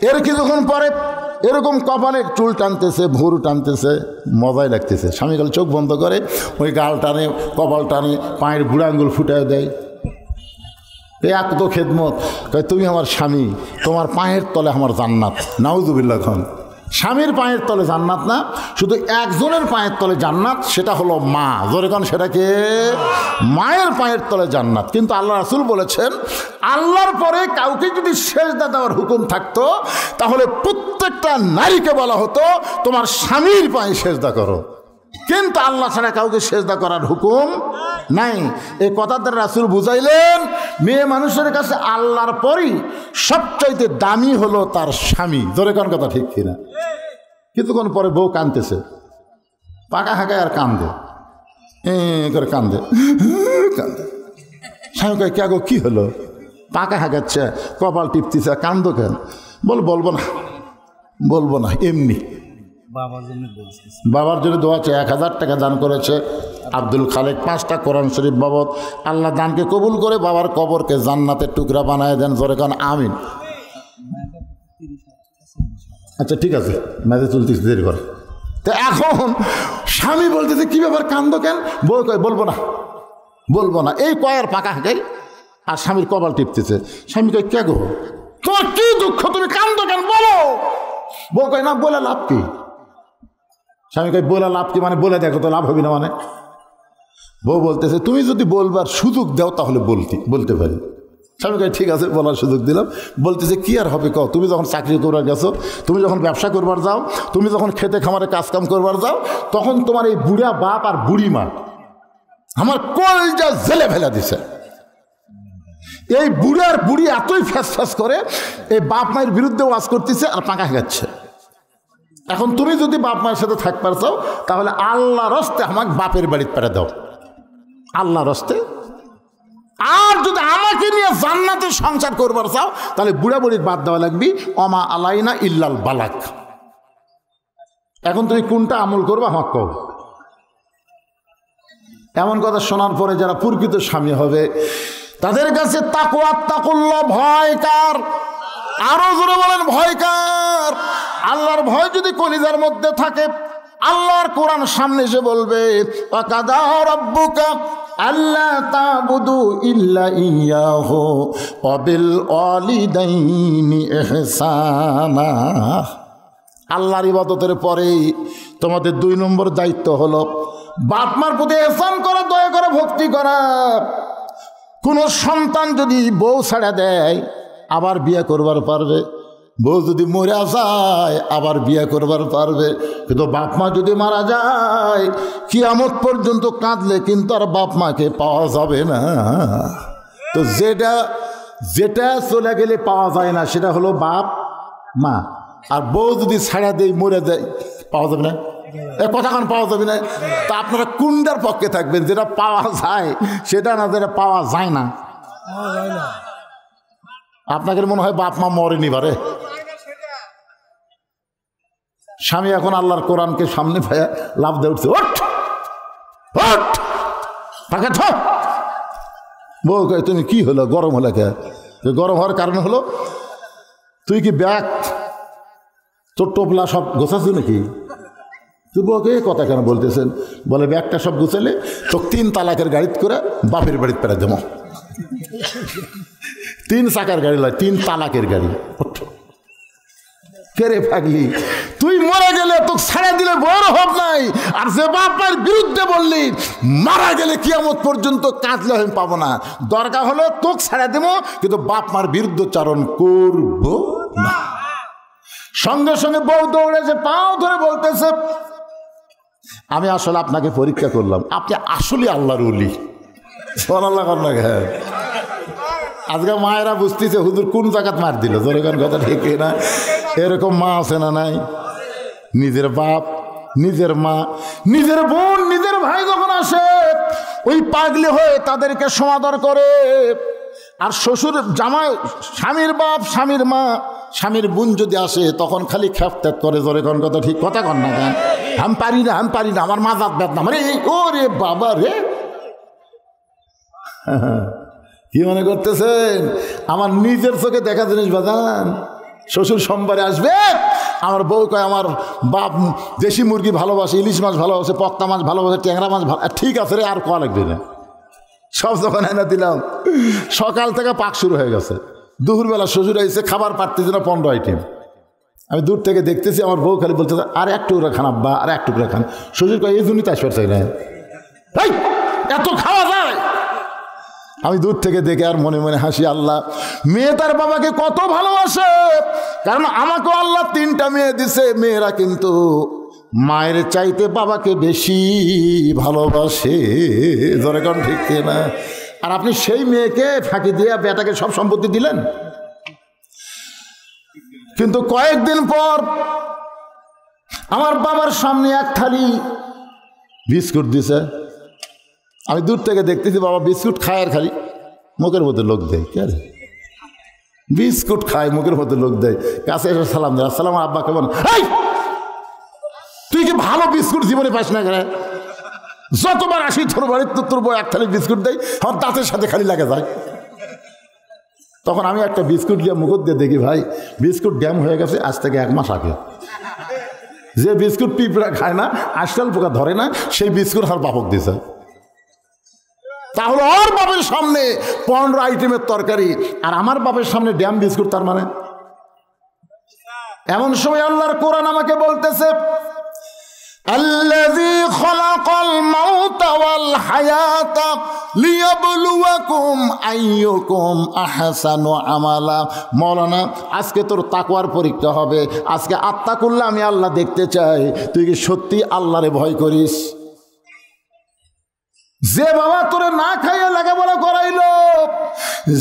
এর কিছুক্ষণ পরে এরকম কপালে চুল টানতেছে, ভুরু টানতেছে, মজাই লাগতেছে। স্বামী কাল চোখ বন্ধ করে ওই গাল টানে, কপাল টানে, পায়ের বুড়া আঙ্গুল ফুটায় দেয়। এক তো খেদমত। তুমি আমার স্বামী, তোমার পায়ের তলে আমার জান্নাত। নাউজুবিল্লাহ খান। স্বামীর পায়ের তলে জান্নাত না, শুধু একজনের পায়ের তলে জান্নাত, সেটা হলো মা। জোরে কোন সেটাকে? মায়ের পায়ের তলে জান্নাত। কিন্তু আল্লাহ রাসূল বলেছেন আল্লাহর পরে কাউকে যদি সেজদা দেওয়ার হুকুম থাকতো তাহলে প্রত্যেকটা নারীকে বলা হতো তোমার স্বামীর পায়ে সেজদা করো। কিন্তু আল্লাহ ছাড়া কাউকে সেজদা করার হুকুম নাই। এই কথা দ্বারা রাসূল বুঝাইলেন মেয়ে মানুষের কাছে আল্লাহর পরই সবচাইতে দামি হলো তার স্বামী। জোরে কোন কথা ঠিক কিনা? কিছুক্ষণ পরে বউ কাঁদতেছে, পাকা হাঁকায় আর কান্দে, করে কান্দে কান্দে। স্বামী কয় কে গো, কি হলো? পাকা হাঁকাচ্ছে, কপাল টিপতেছে, কান্দো কেন? বলবো না, বলবো না, এমনি বাবার জন্য দোয়া আছে। 1000 টাকা দান করেছে আব্দুল খালেক, 5টা কোরআন শরীফ বাবদ। আল্লাহ দানকে কবুল করে বাবার কবরকে জান্নাতের টুকরা বানায় দেন। জোরে কান আমিন। আচ্ছা ঠিক আছে, মেঝে চলতেছে, দেরি করে। তো এখন স্বামী বলতেছে কি ব্যাপার, কান্দো কেন? বউ কয় বলবো না, বলবো না। এই কয়ের পাকা হাঁকাই আর স্বামীর কপাল টিপতেছে। স্বামী কয় কে গো, তোমার কি দুঃখ, তুমি কান্দো কেন, বলো। বউ কয় না বলে লাভ কি, স্বামীকে বলে লাভ কি, মানে বলে দেখো তো লাভ হবে না মানে। বউ বলতেছে তুমি যদি বলবার সুযোগ দাও তাহলে বলতে পারি। স্বামীকে ঠিক আছে বলার সুযোগ দিলাম। বলতেছে কি আর হবে কও, তুমি যখন চাকরি করবার গেছো, তুমি যখন ব্যবসা করবার যাও, তুমি যখন খেতে খামারে কাজকাম করবার যাও, তখন তোমার এই বুড়া বাপ আর বুড়ি মা আমার কলজা জেলে ফেলা দিছে। এই বুড়ার বুড়ি এতই ফ্যাস করে এই বাপ মায়ের বিরুদ্ধে ওয়াজ করতেছে আর পাকা খাচ্ছে। এখন তুমি যদি বাপ মায়ের সাথে থাকবার চাও তাহলে আল্লাহর হস্তে আমাকে বাপের বাড়িতে পেরে দাও, আল্লাহর হস্তে। আর যদি আমাকে নিয়ে জান্নাতে সংসার করবার চাও তাহলে বুড়া বুড়ির বাদ দেওয়া লাগবে, অমা আলাইনা ইল্লাল বালাক। এখন তুমি কোনটা আমল করবা আমাকে কও। এমন কথা শোনার পরে যারা প্রকৃত স্বামী হবে তাদের কাছে তাকওয়া তাকুল্লাহ, ভয় কার? আরো জোরে বলেন ভয় কার? আল্লাহর ভয় যদি কলিজার মধ্যে থাকে, আল্লাহর কোরআন সামনে এসে বলবে ওয়াকাদা রাব্বুকা আল্লা তা'বুদু ইল্লা ইয়াহু ওয়া বিল ওয়ালিদাইনি ইহসানা। আল্লাহর ইবাদতের পরেই তোমাদের 2 নম্বর দায়িত্ব হলো বাপ মার প্রতি ইহসান করা, দয়া করে ভক্তি করা। কোনো সন্তান যদি বউ ছাড়া দেয় আবার বিয়ে করবার পারবে, বউ যদি মরে যায় আবার বিয়ে করবার পারবে, কিন্তু বাপ মা যদি মারা যায় কিয়ামত পর্যন্ত কাঁদলে কিন্তু আর বাপ মাকে পাওয়া যাবে না। তো যেটা চলে গেলে পাওয়া যায় না সেটা হলো বাপ মা। আর বউ যদি ছাড়া দেয় মরে যায় পাওয়া যাবে না, কথাখান পাওয়া যাবে না। তা আপনারা কোনটার পক্ষে থাকবেন, যেটা পাওয়া যায় সেটা না যেটা পাওয়া যায় না? আপনাদের মনে হয় বাপ মা মরেনি বারে। স্বামী এখন আল্লাহর কোরআনকে সামনে পায়া লাভ দিয়ে উঠছে, ওঠ ওঠ তাকে থ। বউ কয় তুমি কি হলো, গরম হলে কে? গরম হওয়ার কারণ হলো তুই কি ব্যাগ তোর টোপলা সব গোছাচ্ছ নাকি? তুই বউকে কথা কেন বলতেছেন? বলে ব্যাগটা সব গুছালে তো 3 তালাকের গাড়িতে করে বাপের বাড়িতে পেরে দেবো। 3 চাকার গাড়ি লয়, 3 তালাকের গাড়ি। কেরে পাগলি, তুই মরে গেলে তোকে ছেড়ে দিলে বড় হব নাই, আর যে বাপের বিরুদ্ধে বললি মারা গেলে কিয়ামত পর্যন্ত কাঁদলে আমি পাবো না। দরকার হলো তোকে ছেড়ে দেবো, কিন্তু বাপ মার বিরুদ্ধচারণ করব না। সঙ্গে সঙ্গে বউ দৌড়েছে, পাও ধরে বলতেছে আমি আসলে আপনাকে পরীক্ষা করলাম, আপনি আসলে আল্লাহর ওলি। আল্লাহ হ্যাঁ, আজকে মায়েরা বুঝতেছে হুজুর কোন জায়গাত মার দিল, জোরেগান কথা ঠিক না? এরকম মা আছে না নাই? নিজের বাপ, নিজের মা, নিজের বোন, নিজের ভাই যখন আসে ওই পাগলি হয়ে তাদেরকে সমাদর করে। আর শ্বশুর জামাই, স্বামীর বাপ, স্বামীর মা, স্বামীর বোন যদি আসে তখন খালি খ্যাপত্যাপ করে, জোরেগান কথা ঠিক কথা কন না কেন? আমি পারি না, আমি পারি না, আমার মাজাত বেদনা, মানে ও রে বাবা রে। কি মনে করতেছেন আমার নিজের চোখে দেখা জিনিস বাজান? শ্বশুর সোমবারে আসবে, আমার বউ কয় আমার বাপ দেশি মুরগি ভালোবাসে, ইলিশ মাছ ভালোবাসে, পক্তা মাছ ভালোবাসে, ট্যাংরা মাছ ভালো। ঠিক আছে রে, আর কোয়া লাগবে না, সব যখন এনে দিলাম। সকাল থেকে পাক শুরু হয়ে গেছে, দুপুরবেলা শ্বশুর এসে খাবার পারতেছে না 15 আইটেম। আমি দূর থেকে দেখতেছি, আমার বউ খালি বলতে আর এক টুকরা খান আব্বা, আর এক টুকরা খান। শ্বশুর কয় এই জন্যই তাই চাই না, এত খাওয়া যায়? আমি দূর থেকে দেখে আর মনে মনে হাসি, আল্লাহ মেয়ে তার বাবাকে কত ভালোবাসে। কারণ আমাকেও আল্লাহ 3টা মেয়ে দিছে, মেয়েরা কিন্তু মায়ের চাইতে বাবাকে বেশি ভালোবাসে, ধরে কোন ঠিক না? আর আপনি সেই মেয়েকে ফাঁকি দিয়ে বেটাকে সব সম্পত্তি দিলেন। কিন্তু কয়েকদিন পর আমার বাবার সামনে এক থালি বিস্কুট দিছে। আমি দূর থেকে দেখতেছি বাবা বিস্কুট খায় আর খালি মুখের মধ্যে লোক দেয়। কে রে? বিস্কুট খায় মুখের মধ্যে লোক দেয়। কাছে এসে সালাম দেয়, আসসালাম আব্বা কেমন? তুই কি ভালো বিস্কুট জীবনে পাস না কেন? যতবার আসি তোর বাড়িতে তোর বউ এক থালি বিস্কুট দেয়, আমার দাঁতের সাথে খালি লাগে যায়। তখন আমি একটা বিস্কুট দিয়ে মুখ দিয়ে দেখি ভাই বিস্কুট ড্যাম হয়ে গেছে আজ থেকে 1 মাস আগে। যে বিস্কুট পিঁপড়া খায় না, আজকাল পোকা ধরে না, সেই বিস্কুট আর বাপক দিয়েছে। তাহলে ওর বাপের সামনে 15 আইটেমের তরকারি, আর আমার বাপের সামনে ড্যাম বিস্কুট। তার মানে এমন সময় আল্লাহর কোরআন আমাকে বলতেছে আল্লাযী খালাকাল মাউতা ওয়াল হায়াতা লিয়াবলুয়াকুম আইয়ুকুম আহসানু আমালা। মওলানা, আজকে তোর তাকওয়ার পরীক্ষা হবে। আজকে আত্তাকুল্লাহ আমি আল্লাহ দেখতে চাই তুই কি সত্যি আল্লাহরে ভয় করিস। যে বাবা তোরে না খাইয়ে লেখাপড়া করাইলো,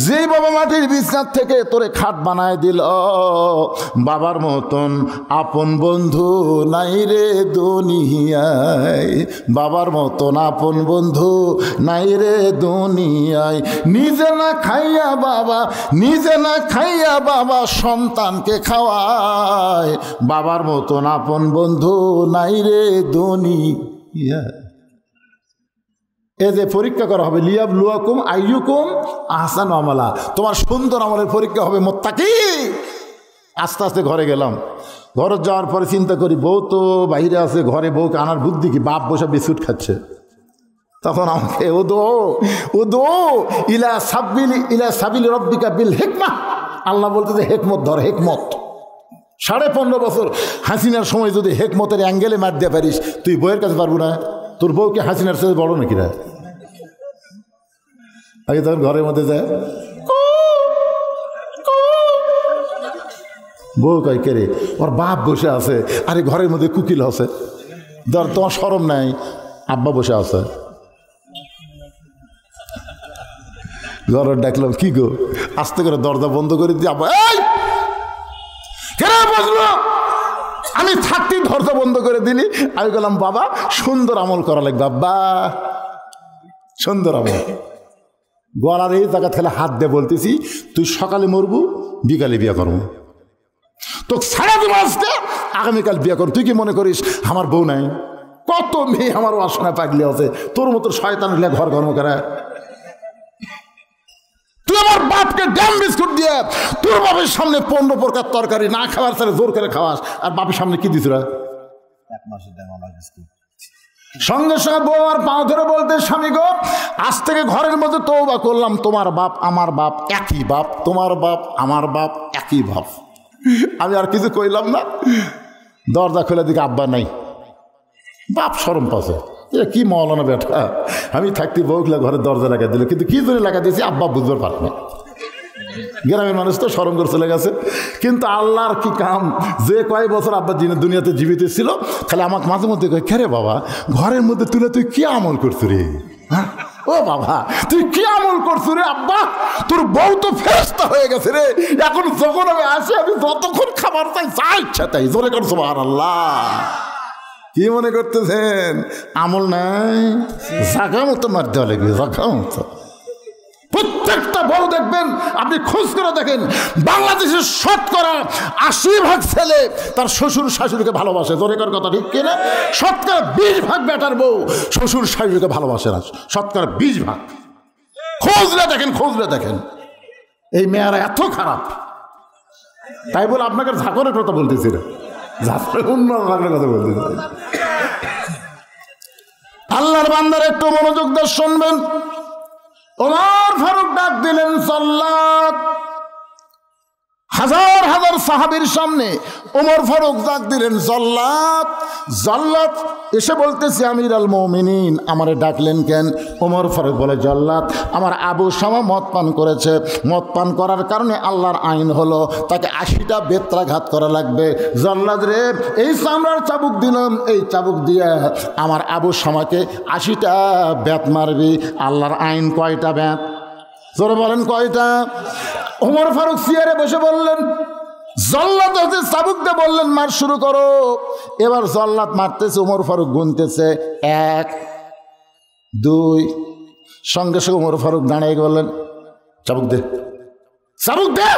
যে বাবা মাটির বিছনার থেকে তোরে খাট বানায় দিল, বাবার মতন আপন বন্ধু নাই রে দুনিয়ায়, বাবার মতন আপন বন্ধু নাই রে দুনিয়ায়। নিজে না খাইয়া বাবা সন্তানকে খাওয়ায়, বাবার মতন আপন বন্ধু নাই রে দুনিয়ায়। এ যে পরীক্ষা করা হবে, লিয়াবলুয়াকুম আইয়ুকুম আহসানু আমালা, তোমার সুন্দর আমলের পরীক্ষা হবে মুত্তাকি। আস্তে আস্তে ঘরে গেলাম। ঘরে যাওয়ার পরে চিন্তা করি বউ তো বাইরে আছে, ঘরে বউকে আনার বুদ্ধি কি, বাপ বসে বিস্কুট খাচ্ছে। তখন আমাকে ও দো ইলা সাবিলি রব্বিকা বিল হিকমাহ, আল্লাহ বলতে যে হেকমত ধর, হেকমত। 15.5 বছর হাসিনার সময় যদি হেকমতের অ্যাঙ্গেলে মার দিয়ে পারিস, তুই বউয়ের কাছে পারবো না? তোর বউ কি হাসিনার সাথে বড় নাকি রা? আগে তখন ঘরের মধ্যে যায়, বউ কয় কে রে? ওর বাপ বসে আছে। আরে ঘরের মধ্যে কুকিল আছে, ধর তোমার শরম নাই, আব্বা বসে আছে। ঘরের ডাকলাম, কি গো? আস্তে করে দরজা বন্ধ করে দিয়ে আব্বা, এই কেন বসলো? আমি থাকতে দরজা বন্ধ করে দিলি। আমি বললাম, বাবা সুন্দর আমল করা লাগবে, আব্বা সুন্দর আমল। গলার এই জায়গা থেকে হাত দিয়ে বলতেছি, তুই সকালে মরবু, বিকালে বিয়ে করবো, তো সারা দিব আজকে, আগামীকাল বিয়ে করবো। তুই কি মনে করিস আমার বউ নাই? কত মেয়ে আমার বাসনা পাগলি আছে, তোর মতো শয়তান হলে ঘর কর্ম করে। তুই আমার বাপকে ড্যাম বিস্কুট দিয়ে তোর বাপের সামনে 15 প্রকার তরকারি না খাওয়ার সাথে জোর করে খাওয়াস, আর বাপের সামনে কি দিস? 1 মাসের দাম বিস্কুট। সঙ্গে সঙ্গে বউ আর পাও ধরে বলতে, স্বামী গো আজ থেকে ঘরের মধ্যে তওবা করলাম, তোমার বাপ আমার বাপ একই বাপ, তোমার বাপ আমার বাপ একই বাপ। আমি আর কিছু কইলাম না। দরজা খুলে দিকে আব্বা নাই, বাপ শরম পাচ্ছে, এটা কি মওলানা বেটা। আমি থাকতে বউগুলা ঘরের দরজা লাগা দিল, কিন্তু কি জন্য লাগা দিয়েছি আব্বা বুঝবার পারবে না। গ্রামের মানুষ তো শরম করে চলে গেছে। কিন্তু আল্লাহর কি কাম, যে কয়েক বছর আব্বা দুনিয়াতে জীবিত ছিল, তাহলে আমাকে মাঝে মধ্যে কয়, কে রে বাবা ঘরের মধ্যে তুলে তুই কি আমল করছো রে? হ্যাঁ ও বাবা তুই কি আমল করছো রে? আব্বা তোর বউ তো ফেরেশতা হয়ে গেছে রে, এখন যখন আমি আসি আমি যতক্ষণ খাবার চাই যা ইচ্ছা তাই। জোরে কর সুবহানাল্লাহ। কি মনে করতেছেন আমল নাই? জাগা মতো মার দেওয়া লাগবে, জাগা মতো। প্রত্যেকটা বউ দেখবেন, আপনি খোঁজ করে দেখেন, বাংলাদেশের 80% ছেলে তার শ্বশুর শাশুড়িকে ভালোবাসে। জোরে কর কথা ঠিক কিনা? 20% বেটার বউ শ্বশুর শাশুড়িকে ভালোবাসে না, 20%। খোঁজলে দেখেন এই মেয়েরা এত খারাপ। তাই বলে আপনাকে ঝাঁকরের কথা বলতেছি না, ঝাঁকরের উন্নয়ন কথা বলতেছি। আল্লাহর বান্দার একটু মনোযোগ দিয়ে শুনবেন। ওমর ফারুক ডাক দিলেন সাল্লাত। হাজার হাজার সাহাবীর সামনে ওমর ফারুক ডাক দিলেন জাল্লাত। জাল্লাত এসে বলতেছে, আমির আল মুমিনিন আমারে ডাকলেন কেন? ওমর ফারুক বলে, জাল্লাত আমার আবু শামা মদ পান করেছে, মদ পান করার কারণে আল্লাহর আইন হলো তাকে 80টা বেত্রাঘাত করা লাগবে। জাল্লাত রে এই চামড়ার চাবুক দিলাম, এই চাবুক দিয়ে আমার আবু শামাকে 80টা বেত মারবি। আল্লাহর আইন কয়টা বেত? জোরে বলেন কয়টা? ওমর ফারুক চেয়ারে বসে বললেন, জল্লাদ হতে চাবুক দিয়ে বললেন মার শুরু করো। এবার জল্লাদ মারতেছে, ওমর ফারুক গুনতেছে 1 2। সঙ্গে সঙ্গে ওমর ফারুক দাঁড়িয়ে বললেন, চাবুক দে, চাবুক দে।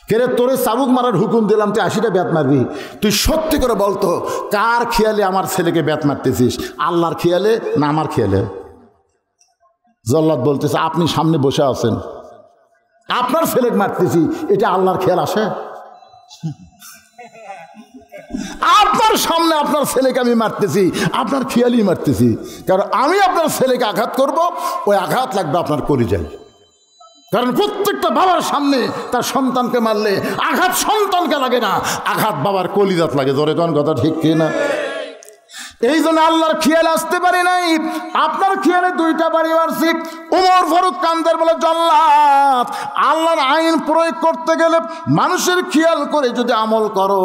কেরে তোরে চাবুক মারার হুকুম দিলাম, তুই 80টা বেত মারবি। তুই সত্যি করে বলতো কার খেয়ালে আমার ছেলেকে বেত মারতেছিস, আল্লাহর খেয়ালে না আমার খেয়ালে? জল্লাদ বলতেছে, আপনি সামনে বসে আছেন, আপনার ছেলেকে মারতেছি, এটা আল্লাহর খেয়াল আসে? আপনার সামনে আপনার ছেলেকে আমি মারতেছি, আপনার খেয়ালই মারতেছি, কারণ আমি আপনার ছেলেকে আঘাত করব, ওই আঘাত লাগবে আপনার কলিজায়। কারণ প্রত্যেকটা বাবার সামনে তার সন্তানকে মারলে আঘাত সন্তানকে লাগে না, আঘাত বাবার কলিজাত লাগে। জোরে কোন কথা ঠিক কিনা? এই জন্য আল্লাহর খেয়াল আসতে পারে নাই। আপনার খেয়ালে দুইটা বাড়ি মারছি। ওমর ফারুক কান্দার বলে জল্লাদ, আল্লাহর আইন প্রয়োগ করতে গেলে মানুষের খেয়াল করে যদি আমল করো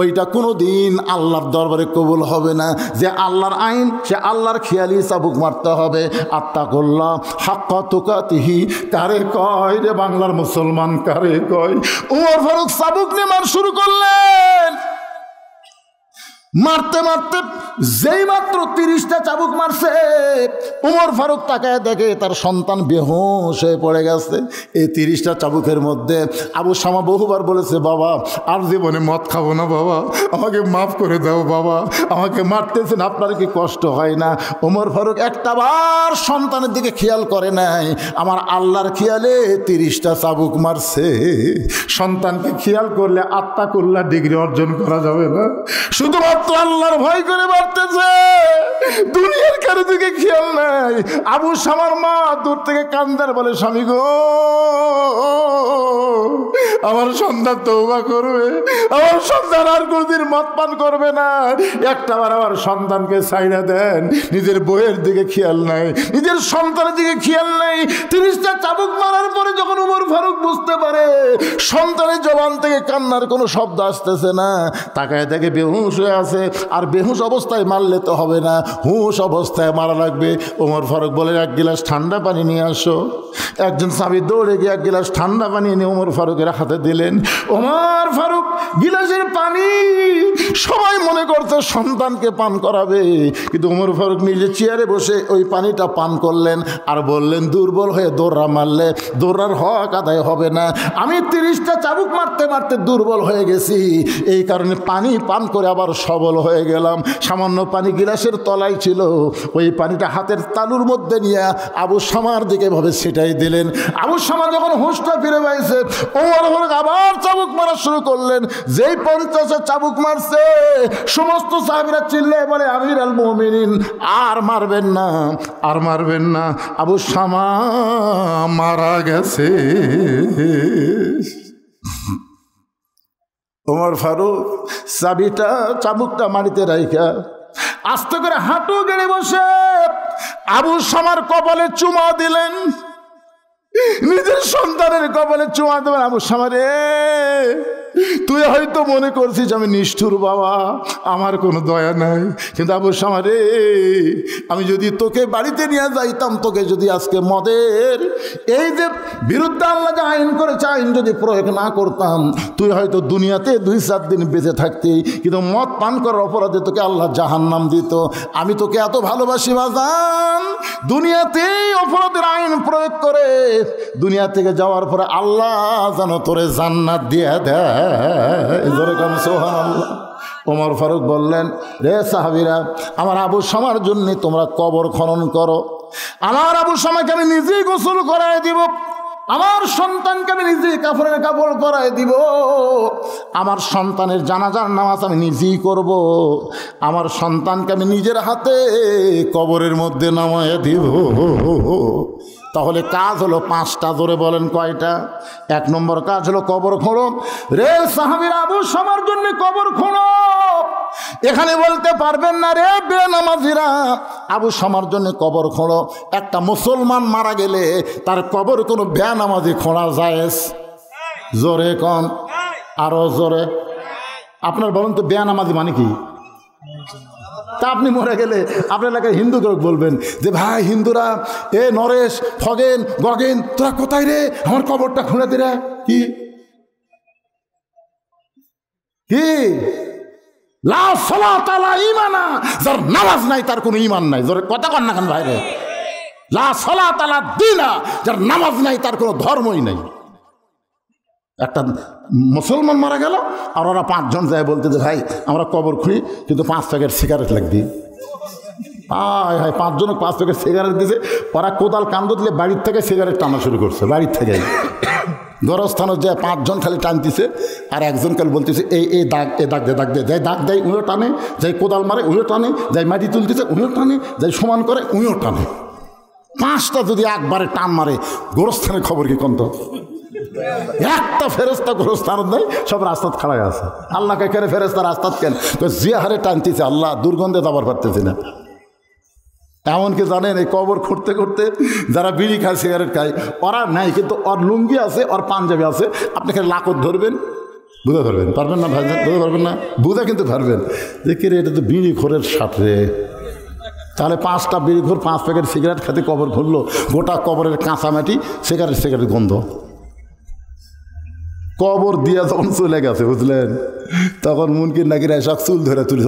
ওইটা কোনো দিন আল্লাহর দরবারে কবুল হবে না। যে আল্লাহর আইন সে আল্লাহর খেয়ালই চাবুক মারতে হবে। আত্তাকুল্লাহ হাক্কা তুকাতিহি কারে কয় রে বাংলার মুসলমান, কারে কয়? ওমর ফারুক চাবুক নিয়ে মার শুরু করলেন। মারতে মারতে যেই মাত্র 30টা চাবুক মারছে, ওমর ফারুক তাকায় দেখে তার সন্তান বেহুশ হয়ে পড়ে গেছে। এই 30টা চাবুকের মধ্যে আবু শামা বহুবার বলেছে, বাবা আর জীবনে মদ খাবো না বাবা, আমাকে মাফ করে দাও বাবা, আমাকে মারতেছেন, আপনার কি কষ্ট হয় না? ওমর ফারুক একটাবার সন্তানের দিকে খেয়াল করে নাই, আমার আল্লাহর খেয়ালে 30টা চাবুক মারছে। সন্তানকে খেয়াল করলে আত্তাকুল্লাহ ডিগ্রি অর্জন করা যাবে না, শুধুমাত্র আল্লাহর ভয় করে মারতেছে, দুনিয়ার কারো দিকে খেয়াল নাই। আবু শামার মা দূর থেকে কান্দার বলে, স্বামী গো আমার সন্তান তওবা করবে, আমার সন্তান আর কোনদিন মদ পান করবে না। একটাবার আমার সন্তানকে ছাইড়া দেন। নিজের বইয়ের দিকে খেয়াল নাই, নিজের সন্তানের দিকে খেয়াল নাই। 30টা চাবুক মারার পরে যখন ওমর ফারুক বুঝতে পারে সন্তানের জবান থেকে কান্নার কোনো শব্দ আসতেছে না, তাকায় দেখে বেহুশ হয়ে আছে। আর বেহুশ অবস্থায় মারলে তো হবে না, হুঁশ অবস্থায় মারা লাগবে। ওমর ফারুক বলে, 1 গিলাস ঠান্ডা পানি নিয়ে আসো। একজন সাহাবী দৌড়ে গিয়ে 1 গিলাস ঠান্ডা পানি এনে ওমর ফারুকের হাতে দিলেন। ওমর ফারুক গিলাসের পানি সবাই মনে করতে সন্তানকে পান করাবে, কিন্তু ওমর ফারুক নিজে চেয়ারে বসে ওই পানিটা পান করলেন আর বললেন, দুর্বল হয়ে দৌড়া মারলে দৌড়ার হক আদায় হবে না। আমি 30টা চাবুক মারতে মারতে দুর্বল হয়ে গেছি, এই কারণে পানি পান করে আবার সবল হয়ে গেলাম। সামান্য পানি গিলাসের তলায় ছিল, ওই পানিটা হাতের তালুর মধ্যে নিয়ে আবু শামার দিকে ভাবে সেটাই দিলেন। আবু শামা যখন হুঁশটা ফিরে পাইছে, ওমর ফারুক আবার চাবুক মারা শুরু করলেন। যেই 50 চাবুক মারছে, সমস্ত সাহাবীরা চিল্লায় বলে, আমির আল মুমিনিন আর মারবেন না, আর মারবেন না, আবু শামা মারা গেছে। ওমর ফারুক চাবিটা চাবুকটা মাটিতে রাইখা আস্তে করে হাঁটু গেড়ে বসে আবু শামার কপালে চুমা দিলেন। নিজের সন্তানের কপালে চুমা দেবেন। আবু শামা রে, তুই হয়তো মনে করছিস আমি নিষ্ঠুর বাবা, আমার কোনো দয়া নাই, কিন্তু আবু শামা রে, আমি যদি তোকে বাড়িতে নিয়ে যাইতাম, তোকে যদি আজকে মদের এই যে বিরুদ্ধে আল্লাহ যে আইন করেছে আইন যদি প্রয়োগ না করতাম, তুই হয়তো দুনিয়াতে 2-4 দিন বেঁচে থাকতি, কিন্তু মদ পান করার অপরাধে তোকে আল্লাহ জাহান্নাম দিত। আমি তোকে এত ভালোবাসি বাজান, দুনিয়াতেই অপরাধের আইন প্রয়োগ করে দুনিয়া থেকে যাওয়ার পরে আল্লাহ যেন তোরে জান্নাত দিয়ে দেয়। সুবহানাল্লাহ। ওমর ফারুক বললেন, রে সাহাবীরা, আমার আবু শামার জন্য তোমরা কবর খনন করো। আমার আবু শামাকে আমি নিজেই গোসল করায় দিব, আমার সন্তানকে আমি নিজেই কাফনের কাপড় পরায় দিব, আমার সন্তানের জানাজার নামাজ আমি নিজেই করব, আমার সন্তানকে আমি নিজের হাতে কবরের মধ্যে নামায় দিব। তাহলে কাজ হলো 5টা। জোরে বলেন কয়টা? 1 নম্বর কাজ হলো কবর খোঁড়ো। রে সাহাবীরা, আবু শামার জন্য কবর খোঁড়ো। এখানে বলতে পারবেন না রে বেনামাজিরা, আবু শামার জন্য কবর খোঁড়ো। একটা মুসলমান মারা গেলে তার কবর কোনো বেনামাজি খোঁড়া জায়েজ? জোরে কন, আরো জোরে। আপনার বলেন তো বেনামাজি মানে কি? তা আপনি মরে গেলে আপনার এলাকায় হিন্দুকে বলবেন যে, ভাই হিন্দুরা, এ নরেশ, ফগেন, গগেন, তোরা কোথায় রে, আমার কবরটা খুঁড়ে দে রে। কি কি লা সালাতা লা ঈমানা, যার নামাজ নাই তার কোনো ঈমান নাই। জোরে কথা কন না কেন ভাই রে? লা সালাতা লা দীনা, যার নামাজ নাই তার কোনো ধর্মই নাই। একটা মুসলমান মারা গেল আর ওরা 5 জন যায় বলতে যে, ভাই আমরা কবর খুঁড়ি, কিন্তু 5 প্যাকেট সিগারেট লাগবে। হায় হায়, 5 জন 5 প্যাকেট সিগারেট দিয়েছে। ওরা কোদাল কান্দ দিলে বাড়ির থেকে সিগারেট টানা শুরু করছে, বাড়ির থেকে গরস্থানে যায় 5 জন খালি টানতেছে, আর একজন খালি বলতেছে, এই দাগ, এ দাগ দে, দাগ দে, যাই দাগ দেয় উঁয়ো টানে, যাই কোদাল মারে উঁয়ো টানে, যাই মাটি তুলতেছে উঁয়ো টানে, যাই সমান করে উঁয়ো টানে। 5টা যদি একবারে টান মারে, গোরস্থানের খবর কি কন্ত? একটা ফেরেস্তা গোরস্থান নেই, সব রাস্তাত খাড়া আছে। আল্লাহকে কেন ফেরেস্তা রাস্তাত কেন? যে হারে টানতেছে আল্লাহ, দুর্গন্ধে যাবার পারতেছি না। এমনকি জানেন এই কবর খুঁড়তে খুঁড়তে যারা বিড়ি খায়, সিগারেট খায়, ওরা নাই কিন্তু ওর লুঙ্গি আছে, ওর পাঞ্জাবি আছে, আপনি খালি লাকত ধরবেন, বুঝে ধরবেন, পারবেন না ভাই, বুঝে পারবেন না, বুঝে কিন্তু পারবেন যে কে রে, এটা তো বিড়ি খোরের সাথে। তাহলে 5টা বিড়ি খোর 5 প্যাকেট সিগারেট খেতে কবর খুললো, গোটা কবরের কাঁচা মাটি, সিগারেট গন্ধ। কবর দিয়া যখন চলে গেছে বুঝলেন, তখন মুনকির নাকিরা সব চুল ধরে তুলি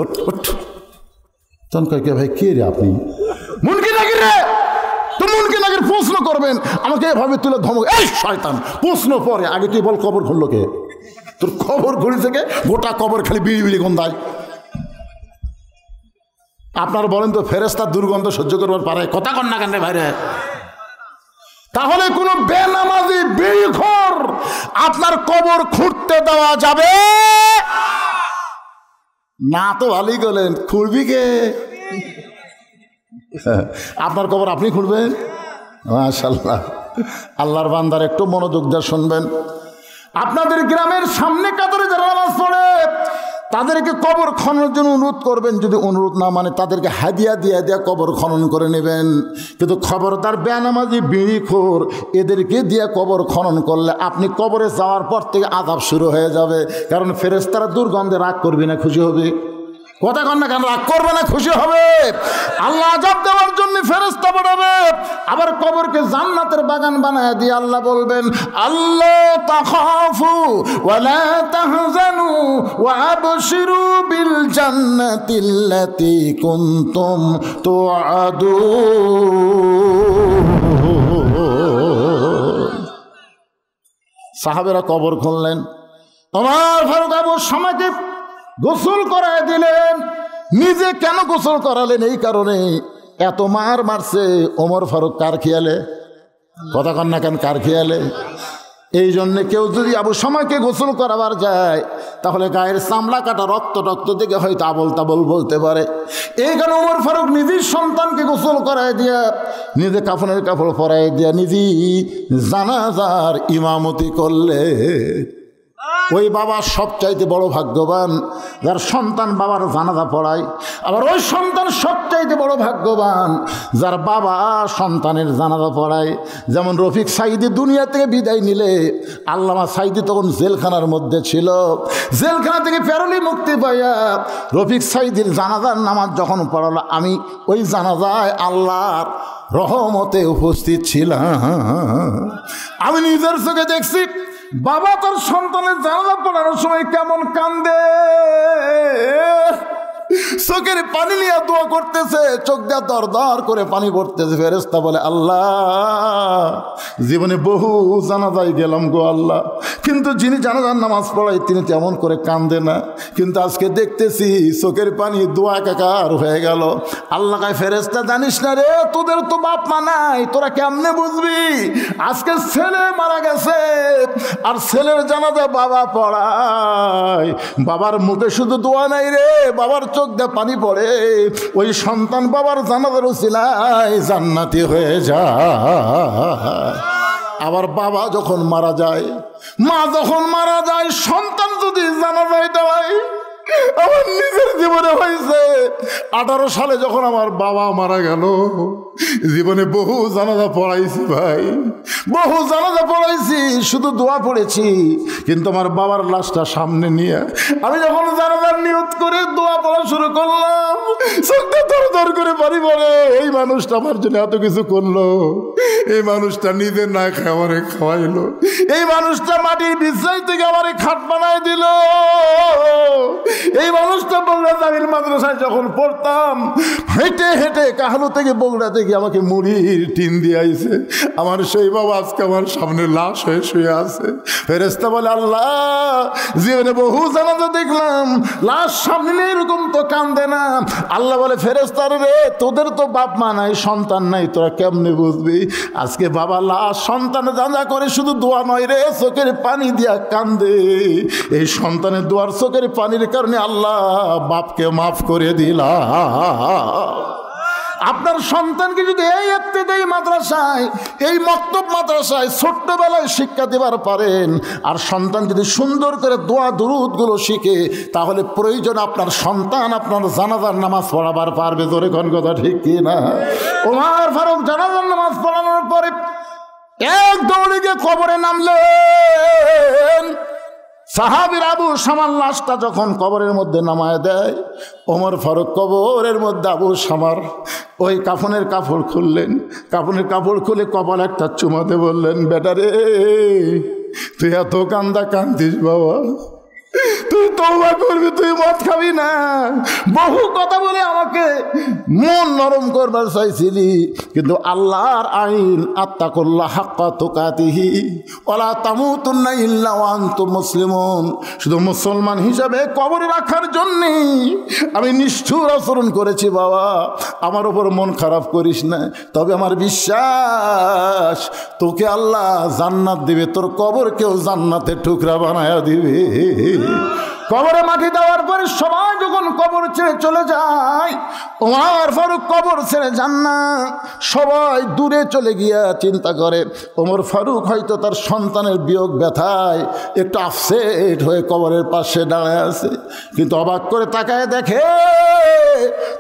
তখন কয় কে ভাই, কে রে আপনি? মুনকির নাকির রে, তো মুনকির নাকির প্রশ্ন করবেন আমাকে এভাবে তুলে ধমক, এই শয়তান প্রশ্ন পরে, আগে তুই বল কবর খুললো কে? তোর কবর ঘুরি থেকে গোটা কবর খালি বিড়ি বিড়ি গন্ধায়। আপনার বলেন তো ফেরেস্তার দুর্গন্ধ সহ্য করবার পারে? কথা কন না কেন ভাইরে? তাহলে কোন বেনামাজি বিড়িখোর আপনার কবর খুঁড়তে দেওয়া যাবে না? তো ভালোই গেলেন, খুঁড়বি কে? আপনার কবর আপনি খুঁড়বেন? মাশাআল্লাহ। আল্লাহর বান্দার একটু মনোযোগ দিয়ে শুনবেন। আপনাদের গ্রামের সামনে কাতারে যারা নামাজ পড়ে তাদেরকে কবর খননের জন্য অনুরোধ করবেন। যদি অনুরোধ না মানে তাদেরকে হাদিয়া দিয়ে কবর খনন করে নেবেন। কিন্তু খবরদার বেনামাজি বিড়িখোর এদেরকে দিয়ে কবর খনন করলে আপনি কবরে যাওয়ার পর থেকে আযাব শুরু হয়ে যাবে। কারণ ফেরেশতারা দুর্গন্ধে রাগ করবে না খুশি হবে? কথা কন না কেন? রাগ করবে না খুশি হবে? আল্লাহ আযাব দেওয়ার জন্য ফেরেশতা পাঠাবে। আবার কবরকে জান্নাতের বাগান বানায় দিয়ে আল্লাহ বলবেন, আল্লাহ তাখাফু ওয়া লা তাহজানু ওয়া আবশিরু বিল জান্নাতিল্লাতী কুনতুম তুআদুন। সাহাবেরা কবর খুললেন, ওমর ফারুক আবু শামাকে গোসল করায় দিলেন। নিজে কেন গোসল করালেন? এই কারণে এত মার মারছে ওমর ফারুক কার খেয়ালে? কথা কন না কেন? কার খেয়ালে? এই জন্যে কেউ যদি আবু শামাকে গোসল করাবার যায় তাহলে গায়ের চামড়া কাটা রক্ত টক্ত থেকে হয়তো আবল তাবল বলতে পারে। এই কারণে ওমর ফারুক নিজের সন্তানকে গোসল করায় দিয়া, নিজে কাফনের কাপড় পরায় দিয়া নিজেই জানাজার ইমামতি করলে। ওই বাবা সবচাইতে বড় ভাগ্যবান যার সন্তান বাবার জানাজা পড়ায়। আবার ওই সন্তান সবচাইতে বড় ভাগ্যবান যার বাবা সন্তানের জানাজা পড়ায়। যেমন রফিক সাইদি দুনিয়া থেকে বিদায় নিলে, আল্লামা সাইদি তখন জেলখানার মধ্যে ছিল। জেলখানা থেকে প্যারোলে মুক্তি পাইয়া রফিক সাইদির জানাজার নামাজ যখন পড়ালো, আমি ওই জানাজায় আল্লাহর রহমতে উপস্থিত ছিলাম। আমি নিজের চোখে দেখছি বাবা তার সন্তানের জানাজা পড়ানোর সময় কেমন কান্দে, চোখের পানি নিয়ে দোয়া করতেছে, চোখ দিয়ে দর দর করে পানি পড়তেছে। ফেরেশতা বলে, আল্লাহ জীবনে বহু জানাজায় গেলাম গো আল্লাহ, কিন্তু যিনি জানাজার নামাজ পড়ায় তিনি তেমন করে কান্দে না, কিন্তু আজকে দেখতেছি চোখের পানি দোয়া একাকার হয়ে গেল। আল্লাহ কয়, ফেরেশতা জানিস না রে, তোদের তো বাপ মা নাই, তোরা কেমনে বুঝবি? আজকে ছেলে মারা গেছে আর ছেলের জানাজা বাবা পড়ায়, বাবার মুখে শুধু দোয়া নাই রে, বাবার চোখ দিয়ে পানি পড়ে। ওই সন্তান বাবার জানাজার উসিলায় জান্নাতি হয়ে যায়। আবার বাবা যখন মারা যায়, মা যখন মারা যায়, সন্তান যদি জানাজায় দেওয়ায়, আমার নিজের জীবনে হয়েছে 18 সালে যখন আমার বাবা মারা গেল, জীবনে বহু জানাজা পড়াইছি ভাই, বহু জানাজা পড়াইছি, শুধু দোয়া পড়েছি। কিন্তু আমার বাবার লাশটা সামনে নিয়ে আমি যখন জানাজার নিয়ত করে দোয়া পড়া শুরু করলাম, চোখটা ধর ধর করে পানি পড়ে। এই মানুষটা আমার জন্য এত কিছু করলো, এই মানুষটা নিজে না খায় আমারে খাওয়াইলো, এই মানুষটা মাটির বিছাই থেকে আমারে খাট বানায় দিল, এই মানুষটা বগুড়া জামিল মাদ্রাসায় যখন পড়তাম হেঁটে হেঁটে কাহালু থেকে বগুড়া থেকে আমাকে মুড়ির টিন দিয়ে আইছে। আমার সেই বাবা আজকে আমার সামনে লাশ হয়ে শুয়ে আছে। ফেরেশতা বলে, আল্লাহ জীবনে বহু জানাজা দেখলাম, লাশ সামনে নিয়ে এরকম তো কান্দে না। আল্লাহ বলে, ফেরেশতা রে, তোদের তো বাপ মা নাই, সন্তান নাই, তোরা কেমনে বুঝবি? আজকে বাবা লাশ সন্তান জানা করে শুধু দোয়া নয় রে, চোখের পানি দিয়া কান্দে। এই সন্তানের দোয়ার চোখের পানির কারণে আল্লাহ বাপকে মাফ করে দিলা। আপনার সন্তানকে যদি এই একটা ইবতেদায়ী মাদ্রাসায়, এই মক্তব মাদ্রাসায় ছোট্টবেলায় শিক্ষা দেবার পারেন, আর সন্তান যদি সুন্দর করে দোয়া দুরুদগুলো শিখে, তাহলে প্রয়োজন আপনার সন্তান আপনার জানাজার নামাজ পড়াবার পারবে। জোরে কোন কথা ঠিক কি না? ওমর ফারুক জানাজার নামাজ পড়ানোর পরে এক দৌড়ে গিয়ে কবরে নামলেন। সাহাবীর আবু শামার লাশটা যখন কবরের মধ্যে নামায় দেয়, ওমর ফারুক কবরের মধ্যে আবু শামার ওই কাফনের কাপড় খুললেন। কাফনের কাপড় খুলে কপাল একটা চুমাতে বললেন, বেটা রে, তুই এত কান্দা কান্দিস বাবা, তুই তওবা করবি, তুই মদ খাবি না। বহু কথা বলে আমাকে মন নরম করবার চাইছিলি, কিন্তু আল্লাহর আইন আত্তাকুল্লাহ হাক্কা তুকাতিহি ওয়ালা তামুতুন্না ইল্লা ওয়া আনতুম মুসলিমুন, শুধু মুসলমান হিসাবে কবরে রাখার জন্যে আমি নিষ্ঠুর আচরণ করেছি বাবা, আমার ওপর মন খারাপ করিস না। তবে আমার বিশ্বাস তোকে আল্লাহ জান্নাত দিবে, তোর কবরকেও জান্নাতের টুকরা বানায়া দিবে। কবরে মাটি দেওয়ার পরে সবাই যখন কবর ছেড়ে চলে যায়, ওমর ফারুক কবর ছেড়ে যান না, সবাই দূরে চলে গিয়া চিন্তা করে ওমর ফারুক হয়তো তার সন্তানের বিয়োগ ব্যথায় একটু আপসেট হয়ে কবরের পাশে দাঁড়ায় আছে। কিন্তু অবাক করে তাকায় দেখে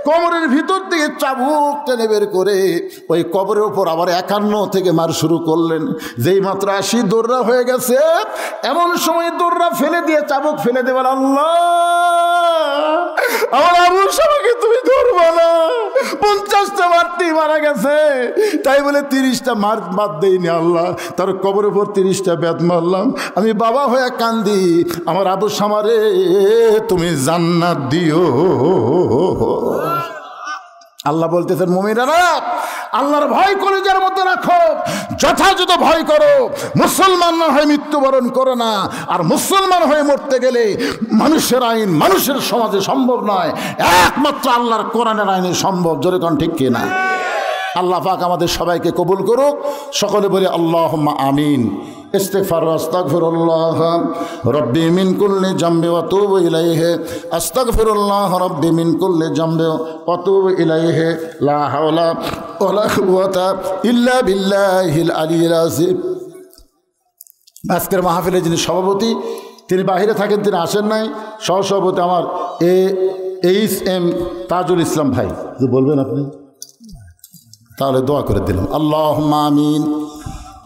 কবরের ভিতর থেকে চাবুক টেনে বের করে ওই কবরের উপর আবার 51 থেকে মার শুরু করলেন। যেই মাত্র 80 দৌড়া হয়ে গেছে, এমন সময় দৌড়া ফেলে দিয়ে চাবুক ফেলে দেবেন, আল্লাহ আমার আবু শামাকে তুমি ধরবা না, 50টা মারতেই মারা গেছে, তাই বলে 30টা মার বাদ দেয়নি আল্লাহ, তার কবরের উপর 30টা বেত মারলাম। আমি বাবা হয়ে কান্দি, আমার আবু শামারে তুমি জান্নাত দিও। আল্লাহ বলতেছেন, মুমিনেরা আল্লাহর ভয় কলিজার মধ্যে রাখো, যথাযথ ভয় করো, মুসলমান না হয়ে মৃত্যুবরণ করো না। আর মুসলমান হয়ে মরতে গেলে মানুষের আইন মানুষের সমাজে সম্ভব নয়, একমাত্র আল্লাহর কোরআনের আইনে সম্ভব। জোরে কোন ঠিক কিনা? আল্লাহ পাক আমাদের সবাইকে কবুল করুক। সকলে বলি আল্লাহুম্মা আমিন। ইস্তিগফার আস্তাগফিরুল্লাহ রাব্বি মিন কুল্লি জামবি ওয়া তুবু ইলাইহি, আস্তাগফিরুল্লাহ রাব্বি মিন কুল্লি জামবি ওয়া তুবু ইলাইহি, লা হাওলা ওয়ালা কুওয়াতা ইল্লা বিল্লাহিল আলিয়্যিল আযীম। আজকের মাহফিলে যিনি সভাপতি, তিনি বাহিরে থাকেন, তিনি আসেন নাই। সহসভাপতি আমার এইচ.এম. তাজুল ইসলাম ভাই, বলবেন আপনি? তাহলে দোয়া করে দিলাম। আল্লাহুম্মা আমিন।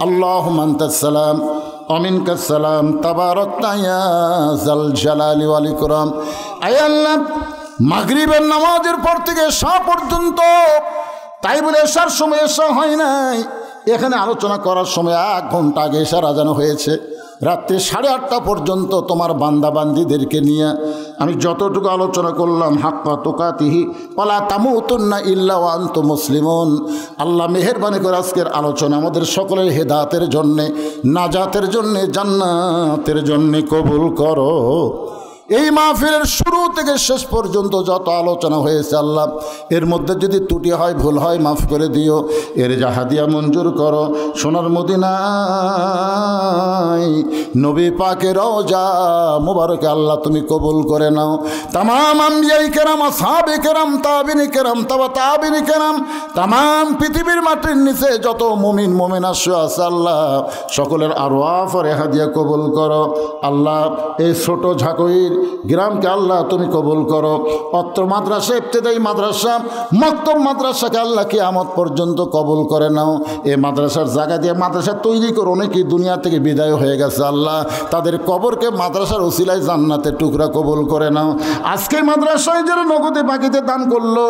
আল্লাহুম্মা আনতাস সালাম ওয়া মিনকাস সালাম, তাবারাকতা ইয়া যাল জালালি ওয়াল ইকরাম। আয় আল্লাহ, মাগরিবের নামাজের পর থেকে এশা পর্যন্ত, তাই বলে এশার সময় এশা হয় নাই, এখানে আলোচনা করার সময় 1 ঘন্টা আগে এশার আজান হয়েছে। রাত্রে 8:30 পর্যন্ত তোমার বান্দাবান্দিদেরকে নিয়ে আমি যতটুকু আলোচনা করলাম, হাক্কা তুকাতিহি ওয়ালা তামুতুন্না ইল্লা ওয়া আনতুম মুসলিমুন। আল্লাহ মেহেরবানি করে আজকের আলোচনা আমাদের সকলের হেদায়েতের জন্যে, নাজাতের জন্যে, জান্নাতের জন্যে কবুল করো। এই মাহফিলের শুরু থেকে শেষ পর্যন্ত যত আলোচনা হয়েছে আল্লাহ, এর মধ্যে যদি ত্রুটি হয়, ভুল হয়, মাফ করে দিও। এর জাহাদিয়া মঞ্জুর করো। সোনার মদিনায় নবী পাকের রওজা মুবারকে আল্লাহ তুমি কবুল করে নাও। তামাম আম্বিয়াই কেরাম, আসহাবে কেরাম, তাবিনী কেরাম, তাবিনী কেরাম, তামাম পৃথিবীর মাটির নিচে যত মুমিন মুমিনা আছে আল্লাহ, সকলের আরওয়াহ আর হাদিয়া কবুল করো। আল্লাহ এই ছোট ঝাঁকুইর গ্রামকে আল্লাহ তুমি কবুল করো। অত্র মাদ্রাসা, ইবতেদায়ী মাদ্রাসা, মক্তব মাদ্রাসাকে আল্লাহ কিয়ামত পর্যন্ত কবুল করে নাও। এই মাদ্রাসার জায়গা দিয়ে মাদ্রাসা তৈরি করে অনেকেই দুনিয়া থেকে বিদায় হয়ে গেছে আল্লাহ, তাদের কবরকে মাদ্রাসার ওসিলায় জান্নাতের টুকরা কবুল করে নাও। আজকে মাদ্রাসায় যারা নগদে বাকিতে দান করলো,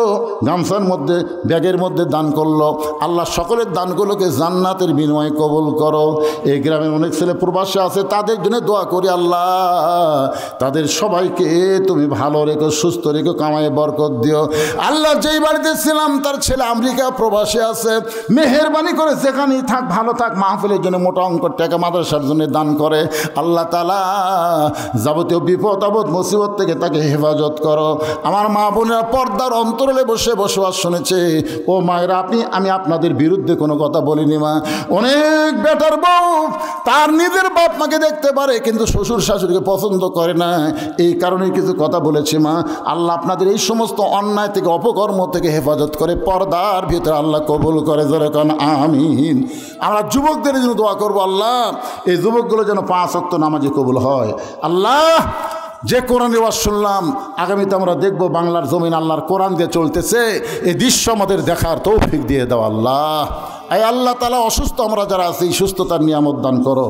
গামছার মধ্যে, ব্যাগের মধ্যে দান করলো, আল্লাহ সকলের দানগুলোকে জান্নাতের বিনিময়ে কবুল করো। এই গ্রামের অনেক ছেলে প্রবাসী আছে, তাদের জন্য দোয়া করি আল্লাহ, তাদের সবাইকে তুমি ভালো রেখো, সুস্থ রেখো, কামায়ে বরকত দিও। আল্লাহ যেই বাড়িতে ছিলাম তার ছেলে আমেরিকা প্রবাসী আছে, মেহেরবানি করে যেখানেই থাক, ভালো থাক, মাহফিলের জন্য মোটা অঙ্ক টাকা মাদ্রাসার জন্য দান করে। করে আল্লাহ তাআলা যাবতীয় বিপদ আপদ মুসিবত থেকে তাকে হেফাজত করো। আমার মা বোনেরা পর্দার অন্তরালে বসে বসবাস শুনেছে, ও মায়েরা আমি আপনাদের বিরুদ্ধে কোনো কথা বলিনি মা। অনেক বেটার বউ তার নিজের বাপ মাকে দেখতে পারে কিন্তু শ্বশুর শাশুড়িকে পছন্দ করে না, এই কারণে কিছু কথা বলেছি মা। আল্লাহ আপনাদের এই সমস্ত অন্যায় থেকে অপকর্ম থেকে হেফাজত করে, পর্দার ভিতরে আল্লাহ কবুল করে, জোরে কোন আমিন। আমরা যুবকদের জন্য দোয়া করবো, আল্লাহ এই যুবকগুলো যেন 5 ওয়াক্ত নামাজে কবুল হয়। আল্লাহ যে কোরআনের ওয়াজ শুনলাম আগামীতে আমরা দেখব বাংলার জমিন আল্লাহর কোরআন দিয়ে চলতেছে, এই দৃশ্য আমাদের দেখার তৌফিক দিয়ে দাও আল্লাহ। এই আল্লাহ তাআলা অসুস্থ আমরা যারা আছি সুস্থতার নিয়ামত দান করো,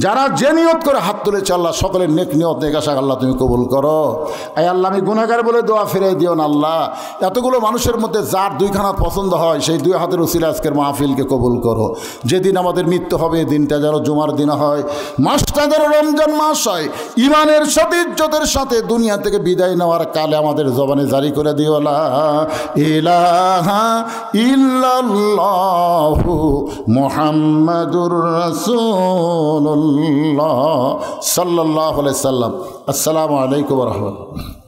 যারা যে নিয়ত করে হাত তুলেছে আল্লাহ সকলের নেক নিয়ত নেক আশা আল্লাহ তুমি কবুল করো। এই আল্লাহ আমি গুনাহগার বলে দোয়া ফিরিয়ে দিও না আল্লাহ। এতগুলো মানুষের মধ্যে যার 2 খানা পছন্দ হয় সেই 2 হাতের উসিলা আজকের মাহফিলকে কবুল করো। যেদিন আমাদের মৃত্যু হবে এই দিনটা যেন জুমার দিন হয়, মাসটা যেন রমজান মাস হয়, ইমানের সাথে ইজ্জতের সাথে দুনিয়া থেকে বিদায় নেওয়ার কালে আমাদের জবানে জারি করে দিও লা ইলাহা ইল্লাল্লাহ মুহাম্মাদুর রাসূলুল্লাহ সাল্লাল্লাহু আলাইহি সাল্লাম। আসসালামু আলাইকুম ওয়া রাহমাতুল্লাহ।